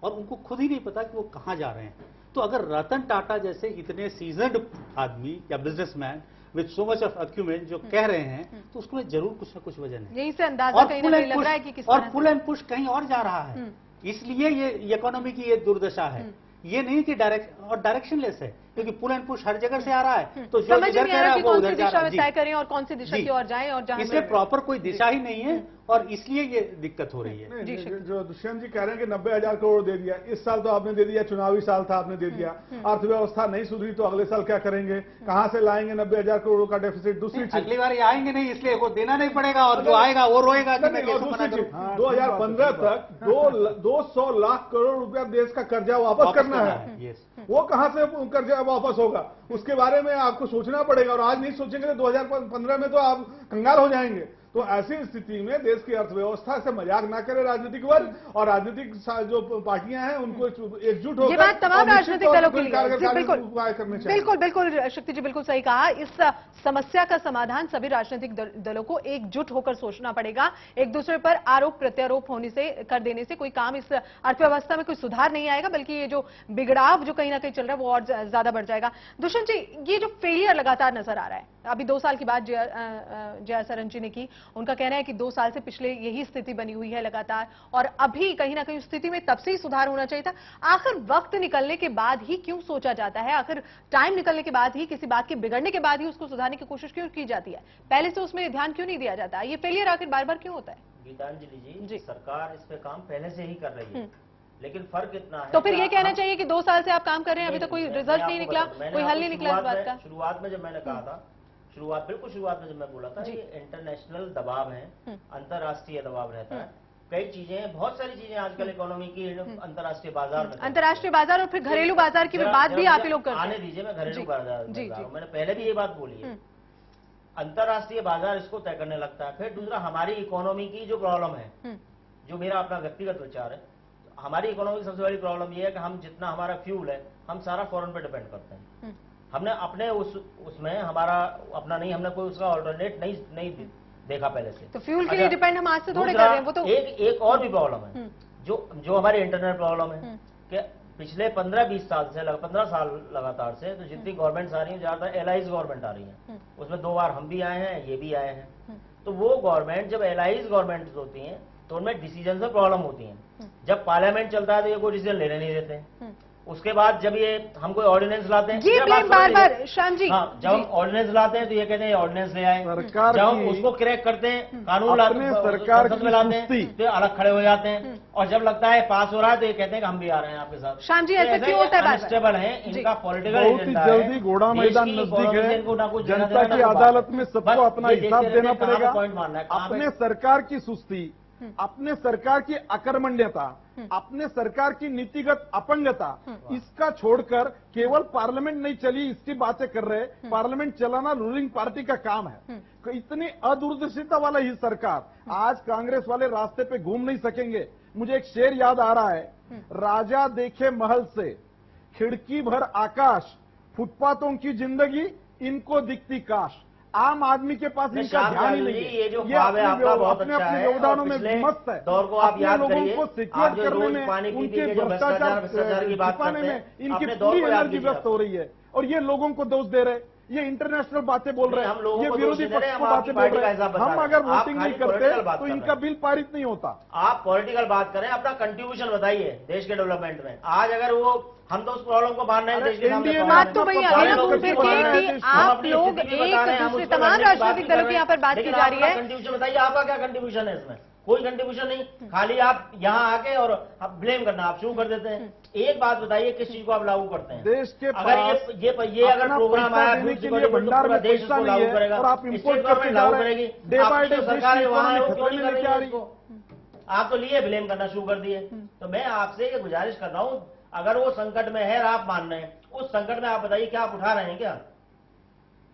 और उनको खुद ही नहीं पता कि वो कहां जा रहे हैं। तो अगर रतन टाटा जैसे इतने सीजन्ड आदमी या businessman with so much of acumen जो कह रहे हैं, तो उसमें जरूर कुछ ना कुछ वजह है। यहीं से अंदाजा कहीं ना कहीं लग रहा है कि किस तरह, और पुल एंड पुश कहीं और जा रहा है। इसलिए ये इकोनॉमी की ये दुर्दशा है। ये नहीं कि डायरेक्शनलेस है, क्योंकि पुल एंड पुश हर जगह से आ रहा है, तो जो इधर कह रहा है वो उधर जा रहा है। तय करें और कौन सी दिशा की ओर जाएं, और जहां इसमें प्रॉपर कोई दिशा ही नहीं है, और इसलिए ये दिक्कत हो रही है। जो दुष्यंत जी कह रहे हैं कि 90,000 करोड़ दे दिया, इस साल तो आपने दे दिया, चुनावी साल था, आपने दे दिया। अर्थव्यवस्था नहीं सुधरी तो अगले साल क्या करेंगे, कहां से लाएंगे 90,000 करोड़ का डेफिसिट? दूसरी चीज, अगली बार ये आएंगे नहीं, इसलिए वो देना नहीं पड़ेगा, और जो आएगा वो रोएगा। 2015 तक 200 लाख करोड़ रुपया देश का कर्जा वापस करना है। वो कहां से कर्जा वापस होगा, उसके बारे में आपको सोचना पड़ेगा, और आज नहीं सोचेंगे तो 2015 में तो आप कंगाल हो जाएंगे। तो ऐसी स्थिति में देश की अर्थव्यवस्था से मजाक ना करे राजनीतिक वर्ग, और राजनीतिक जो पार्टियां हैं उनको एकजुट होकर, ये बात तमाम राजनीतिक दलों के लिए उपाय करने चाहिए। बिल्कुल शक्ति जी, बिल्कुल सही कहा। इस समस्या का समाधान सभी राजनीतिक दलों को एकजुट होकर सोचना पड़ेगा। एक दूसरे पर आरोप प्रत्यारोप होने से, कर देने से कोई काम, इस अर्थव्यवस्था में कोई सुधार नहीं आएगा, बल्कि ये जो बिगड़ाव जो कहीं ना कहीं चल रहा है वो और ज्यादा बढ़ जाएगा। दुष्यंत जी, ये जो फेलियर लगातार नजर आ रहा है, अभी 2 साल की बात जया सरन जी ने की, उनका कहना है कि 2 साल से पिछले यही स्थिति बनी हुई है लगातार, और अभी कहीं ना कहीं स्थिति में तब से ही सुधार होना चाहिए था। आखिर वक्त निकलने के बाद ही क्यों सोचा जाता है, आखिर टाइम निकलने के बाद ही, किसी बात के बिगड़ने के बाद ही उसको सुधारने की कोशिश क्यों की जाती है, पहले से उसमें ध्यान क्यों नहीं दिया जाता? ये फेलियर आखिर बार बार क्यों होता है? गीतांजलि जी, सरकार इस पे काम पहले से ही कर रही है, लेकिन फर्क इतना है, तो फिर ये कहना चाहिए कि 2 साल से आप काम कर रहे हैं, अभी तो कोई रिजल्ट नहीं निकला, कोई हल नहीं निकला इस बात का। शुरुआत में जब मैंने कहा था, बिल्कुल शुरुआत में जब मैं बोला था, ये इंटरनेशनल दबाव है, अंतर्राष्ट्रीय दबाव रहता है, कई चीजें, बहुत सारी चीजें आजकल इकोनॉमी की अंतर्राष्ट्रीय बाजार में, अंतर्राष्ट्रीय बाजार और फिर घरेलू बाजार की बात भी आप ही लोग करते हैं। आने दीजिए, मैं घरेलू बाजार, मैंने पहले भी ये बात बोली है। अंतर्राष्ट्रीय बाजार इसको तय करने लगता है। फिर दूसरा, हमारी इकोनॉमी की जो प्रॉब्लम है, जो मेरा अपना व्यक्तिगत विचार है, हमारी इकोनॉमी की सबसे बड़ी प्रॉब्लम ये है कि हम जितना हमारा फ्यूल है, हम सारा फॉरेन पे डिपेंड करते हैं। हमने अपने उसमें हमारा अपना नहीं, हमने कोई उसका ऑल्टरनेट नहीं देखा पहले से। तो फ्यूल के लिए डिपेंड हम आज से थोड़े कर रहे हैं, वो तो एक और भी प्रॉब्लम है, जो हमारी इंटरनल प्रॉब्लम है, कि पिछले 15-20 साल से 15 साल लगातार से तो जितनी गवर्नमेंट्स आ रही हैं ज्यादातर एलाइज गवर्नमेंट आ रही हैं, उसमें 2 बार हम भी आए हैं, ये भी आए हैं। तो वो गवर्नमेंट जब एलाइज गवर्नमेंट होती हैं तो उनमें डिसीजन में प्रॉब्लम होती है। जब पार्लियामेंट चलता है तो ये कोई डिसीजन लेने नहीं देते हैं। उसके बाद जब ये हम कोई ऑर्डिनेंस लाते हैं, जी बार श्याम जी, हाँ, जब हम ऑर्डिनेंस लाते हैं तो ये कहते हैं ऑर्डिनेंस ले आए। जब हम उसको क्रैक करते हैं, कानून लाते हैं, सरकार में लाते हैं तो अलग खड़े हो जाते हैं। और जब लगता है पास हो रहा है तो ये कहते हैं कि हम भी आ रहे हैं आपके साथ। श्याम जी ऐसा क्यों होता है? अनस्टेबल है इनका पॉलिटिकल बहुत ही जल्दी घोड़ा मैदान नजदीक है, जनता की अदालत में सबको अपना हिसाब देना पड़ेगा। अपने सरकार की सुस्ती, अपने सरकार की अकर्मण्यता, अपने सरकार की नीतिगत अपंगता, इसका छोड़कर केवल पार्लियामेंट नहीं चली इसकी बातें कर रहे। पार्लियामेंट चलाना रूलिंग पार्टी का काम है। इतनी अदूरदर्शिता वाला ही सरकार, आज कांग्रेस वाले रास्ते पे घूम नहीं सकेंगे। मुझे एक शेर याद आ रहा है, राजा देखे महल से खिड़की भर आकाश, फुटपाथों की जिंदगी इनको दिखती काश। आम आदमी के पास इनका ध्यान ही नहीं है। ये जो ख्वाब है आपका बहुत अच्छा है, योगदानों में मस्त है। दौर को आप याद करिए, को सिक्योर करने में, उनके भ्रष्टाचार छिपाने में इनकी पूरी एनर्जी व्यस्त हो रही है और ये लोगों को दोष दे रहे, ये इंटरनेशनल बातें बोल रहे हैं, ये विरोधी पक्ष को बातें बोल रहे हैं। हम अगर वोटिंग नहीं करते तो इनका बिल पारित नहीं होता। आप पॉलिटिकल बात करें, अपना कंट्रीब्यूशन बताइए देश के डेवलपमेंट में। आज अगर वो हम तो उस प्रॉब्लम को मान रहे हैं देश के सामने, बात तो भैया है ना फिर कि आप लोग एक दूसरे तमाम राजनीतिक दलों की यहाँ पर बात की जा रही है। कंट्रीब्यूशन बताइए, आपका क्या कंट्रीब्यूशन है इसमें? कोई कंट्रीब्यूशन नहीं, खाली आप यहाँ आके और आप ब्लेम करना आप शुरू कर देते हैं। एक बात बताइए, किस चीज को आप लागू करते हैं? देश के अगर ये अगर प्रोग्राम आया भंडार में देश को लागू करेगा और आप इम्पोर्ट करके लागू करेगी, सरकार वहां है वो क्यों नहीं कर रही है इसको? आप तो लिए ब्लेम करना शुरू कर दिए। तो मैं आपसे ये गुजारिश कर रहा हूँ, अगर वो संकट में है और आप मान रहे हैं, उस संकट में आप बताइए क्या आप उठा रहे हैं क्या?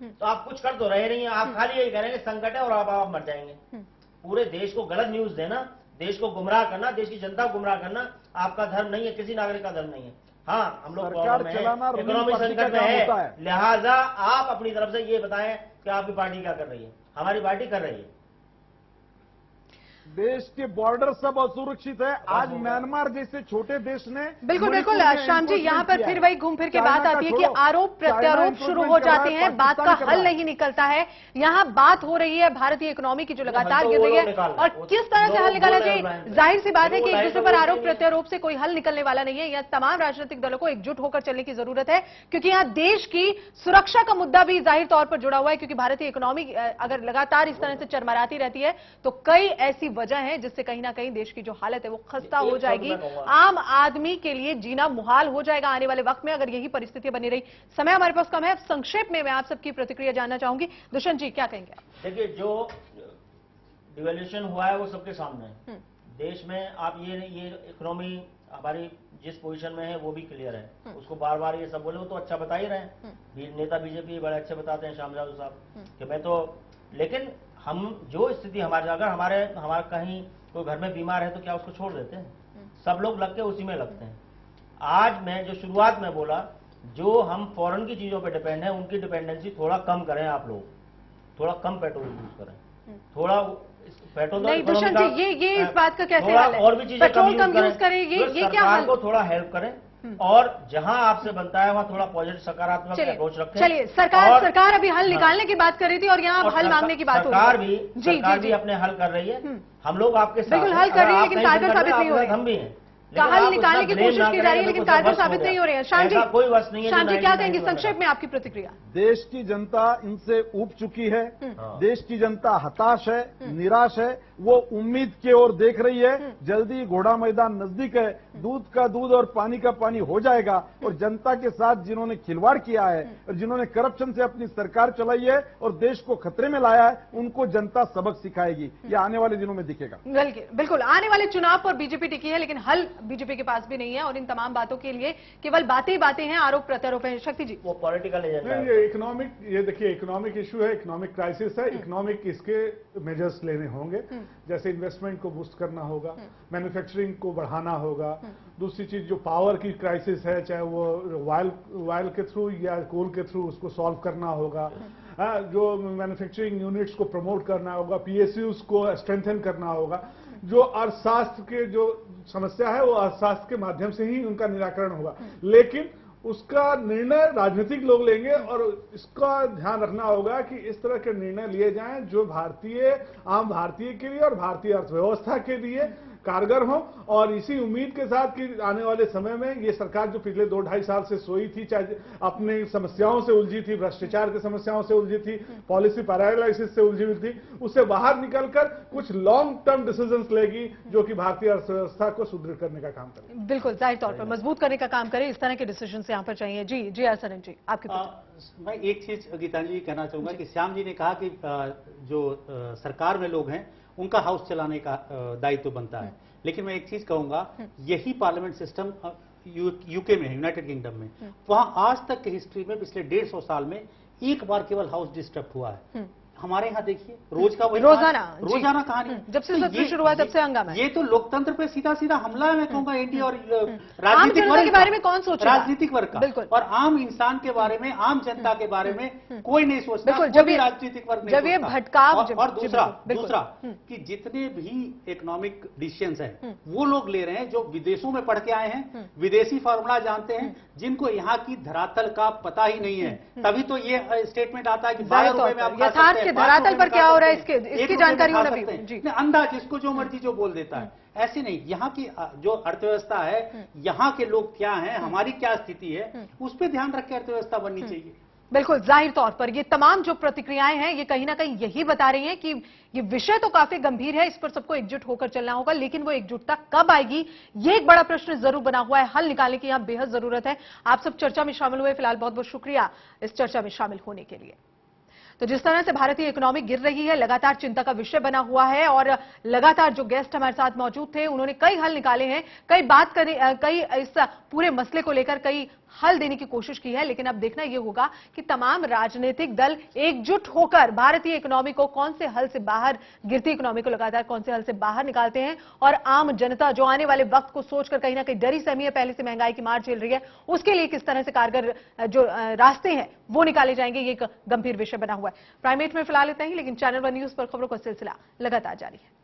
तो आप कुछ कर तो रहे नहीं है, आप खाली यही कह रहे हैं कि संकट है और आप मर जाएंगे। पूरे देश को गलत न्यूज देना, देश को गुमराह करना, देश की जनता को गुमराह करना आपका धर्म नहीं है, किसी नागरिक का धर्म नहीं है। हाँ, हम लोग इकोनॉमिक संकट में है, लिहाजा आप अपनी तरफ से ये बताएं कि आपकी पार्टी क्या कर रही है। हमारी पार्टी कर रही है। देश के बॉर्डर सब असुरक्षित है। आज म्यांमार जैसे छोटे देश ने बिल्कुल श्याम जी, यहाँ पर फिर वही घूम फिर के बात आती है कि आरोप प्रत्यारोप शुरू हो जाते हैं, बात का हल नहीं निकलता है। यहाँ बात हो रही है भारतीय इकोनॉमी की जो लगातार गिर रही है और किस तरह से हल निकाला जाए। जाहिर सी बात है कि एक दूसरे पर आरोप प्रत्यारोप से कोई हल निकलने वाला नहीं है। यहाँ तमाम राजनीतिक दलों को एकजुट होकर चलने की जरूरत है, क्योंकि यहाँ देश की सुरक्षा का मुद्दा भी जाहिर तौर पर जुड़ा हुआ है। क्योंकि भारतीय इकोनॉमी अगर लगातार इस तरह से चरमराती रहती है तो कई ऐसी वजह है जिससे कहीं ना कहीं देश की जो हालत है वो खस्ता हो जाएगी। आम आदमी के लिए जीना मुहाल हो जाएगा आने वाले वक्त में, अगर यही परिस्थिति बनी रही। समय हमारे पास कम है, संक्षेप में मैं आप सबकी प्रतिक्रिया जानना चाहूंगी। दुष्यंत जी क्या कहेंगे? देखिए, जो डिवैल्यूएशन हुआ है वो सबके सामने है देश में। आप ये इकोनॉमी हमारी जिस पोजीशन में है वो भी क्लियर है। उसको बार बार ये सब बोले, वो तो अच्छा बता ही रहे हैं। नेता बीजेपी बड़े अच्छे बताते हैं, श्याम जादव साहब, कि मैं तो, लेकिन हम जो स्थिति हमारे, अगर हमारा कहीं कोई घर में बीमार है तो क्या उसको छोड़ देते हैं? सब लोग लग के उसी में लगते हैं। आज मैं जो शुरुआत में बोला, जो हम फॉरेन की चीजों पे डिपेंड है, उनकी डिपेंडेंसी थोड़ा कम करें। आप लोग थोड़ा कम पेट्रोल यूज करें, थोड़ा पेट्रोल नहीं। दुष्यंत जी, ये इस बात का कैसे हल है? और भी चीजें पेट्रोल कम यूज करें, ये क्या हल? को थोड़ा हेल्प करें और जहां आपसे बनता है वहां थोड़ा पॉजिटिव सकारात्मक अप्रोच रखें। चलिए, सरकार अभी हल निकालने की बात कर रही थी और यहाँ हल मांगने की बात हो रही है। सरकार भी अपने हल कर रही है, हम लोग आपके साथ बिल्कुल हल कर रही है, लेकिन कारगर साबित नहीं हो रही। हम भी हैं, हल निकालने की कोशिश की जा रही है, लेकिन कारगर साबित नहीं हो रहे हैं। श्याम जी, कोई वस्त नहीं है। श्याम जी क्या कहेंगे संक्षेप में आपकी प्रतिक्रिया? देश की जनता इनसे ऊब चुकी है। देश की जनता हताश है, निराश है, वो उम्मीद की ओर देख रही है। जल्दी घोड़ा मैदान नजदीक है, दूध का दूध और पानी का पानी हो जाएगा। और जनता के साथ जिन्होंने खिलवाड़ किया है और जिन्होंने करप्शन से अपनी सरकार चलाई है और देश को खतरे में लाया है, उनको जनता सबक सिखाएगी। ये आने वाले दिनों में दिखेगा। बिल्कुल, आने वाले चुनाव पर बीजेपी टिकी है, लेकिन हल बीजेपी के पास भी नहीं है और इन तमाम बातों के लिए केवल बातें ही बातें हैं, आरोप प्रत्यारोप है। शक्ति जी, वो पॉलिटिकल एजेंडा है। ये इकोनॉमिक, ये देखिए इकोनॉमिक इशू है, इकोनॉमिक क्राइसिस है। इकोनॉमिक इसके मेजर्स लेने होंगे, जैसे इन्वेस्टमेंट को बूस्ट करना होगा, मैन्युफैक्चरिंग को बढ़ाना होगा। दूसरी चीज जो पावर की क्राइसिस है, चाहे वो ऑयल के थ्रू या कोल के थ्रू, उसको सॉल्व करना होगा। जो मैन्युफैक्चरिंग यूनिट्स को प्रमोट करना होगा, पीएसयूज को स्ट्रेंथन करना होगा। जो अर्थशास्त्र के जो समस्या है वो अर्थशास्त्र के माध्यम से ही उनका निराकरण होगा, लेकिन उसका निर्णय राजनीतिक लोग लेंगे और इसका ध्यान रखना होगा कि इस तरह के निर्णय लिए जाएं जो आम भारतीय के लिए और भारतीय अर्थव्यवस्था के लिए कारगर हो। और इसी उम्मीद के साथ कि आने वाले समय में ये सरकार जो पिछले 2-2.5 साल से सोई थी, चाहे अपने समस्याओं से उलझी थी, भ्रष्टाचार की समस्याओं से उलझी थी, पॉलिसी पैरालाइसिस से उलझी हुई थी, उससे बाहर निकलकर कुछ लॉन्ग टर्म डिसीजंस लेगी जो कि भारतीय अर्थव्यवस्था को सुदृढ़ करने का काम करे। बिल्कुल, जाहिर तौर पर मजबूत करने का काम करे। इस तरह के डिसीजन यहाँ पर चाहिए। जी आसनन जी, आपके मैं एक चीज गीतांजलि जी कहना चाहूंगा कि श्याम जी ने कहा कि जो सरकार में लोग हैं उनका हाउस चलाने का दायित्व बनता है, लेकिन मैं एक चीज कहूंगा, यही पार्लियामेंट सिस्टम यूके में है, यूनाइटेड किंगडम में, वहां आज तक की हिस्ट्री में पिछले 150 साल में एक बार केवल हाउस डिस्टर्ब हुआ है। हमारे यहाँ देखिए रोज का वही रोजाना कहानी, जब से सत्र शुरू हुआ तब से हंगामा। ये तो लोकतंत्र पे सीधा सीधा हमला है, मैं कहूंगा एनडीए और राजनीतिक वर्ग के बारे में कौन सोच रहा है? राजनीतिक वर्ग का, और आम इंसान के बारे में, आम जनता के बारे में कोई नहीं सोचता। बिल्कुल, जब ये राजनीतिक वर्ग जब ये भटकाव, और दूसरा कि जितने भी इकोनॉमिक डिसीजंस हैं वो लोग ले रहे हैं जो विदेशों में पढ़ के आए हैं, विदेशी फॉर्मूला जानते हैं, जिनको यहाँ की धरातल का पता ही नहीं है, तभी तो ये स्टेटमेंट आता है कि 12 रुपए में आप यथार्थ के धरातल पर क्या हो रहा है इसकी जानकारी होना भी अंदाज, इसको जो मर्जी जो बोल देता है। ऐसे नहीं, यहाँ की जो अर्थव्यवस्था है, यहाँ के लोग क्या हैं, हमारी क्या स्थिति है, उस पर ध्यान रख के अर्थव्यवस्था बननी चाहिए। बिल्कुल, जाहिर तौर पर ये तमाम जो प्रतिक्रियाएं हैं ये कहीं ना कहीं यही बता रही हैं कि ये विषय तो काफी गंभीर है, इस पर सबको एकजुट होकर चलना होगा, लेकिन वो एकजुटता कब आएगी ये एक बड़ा प्रश्न जरूर बना हुआ है। हल निकालने की यहां बेहद जरूरत है। आप सब चर्चा में शामिल हुए, फिलहाल बहुत बहुत शुक्रिया इस चर्चा में शामिल होने के लिए। तो जिस तरह से भारतीय इकोनॉमी गिर रही है लगातार चिंता का विषय बना हुआ है, और लगातार जो गेस्ट हमारे साथ मौजूद थे उन्होंने कई हल निकाले हैं, कई इस पूरे मसले को लेकर कई हल देने की कोशिश की है। लेकिन अब देखना यह होगा कि तमाम राजनीतिक दल एकजुट होकर भारतीय इकोनॉमी को कौन से हल से बाहर, गिरती इकोनॉमी को लगातार कौन से हल से बाहर निकालते हैं, और आम जनता जो आने वाले वक्त को सोचकर कहीं ना कहीं डरी सहमी है, पहले से महंगाई की मार झेल रही है, उसके लिए किस तरह से कारगर जो रास्ते हैं वो निकाले जाएंगे, ये एक गंभीर विषय बना हुआ है। प्राइमेट में फिलहाल इतना ही, लेकिन चैनल वन न्यूज पर खबरों का सिलसिला लगातार जारी है।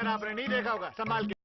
आपने नहीं देखा होगा, संभाल के।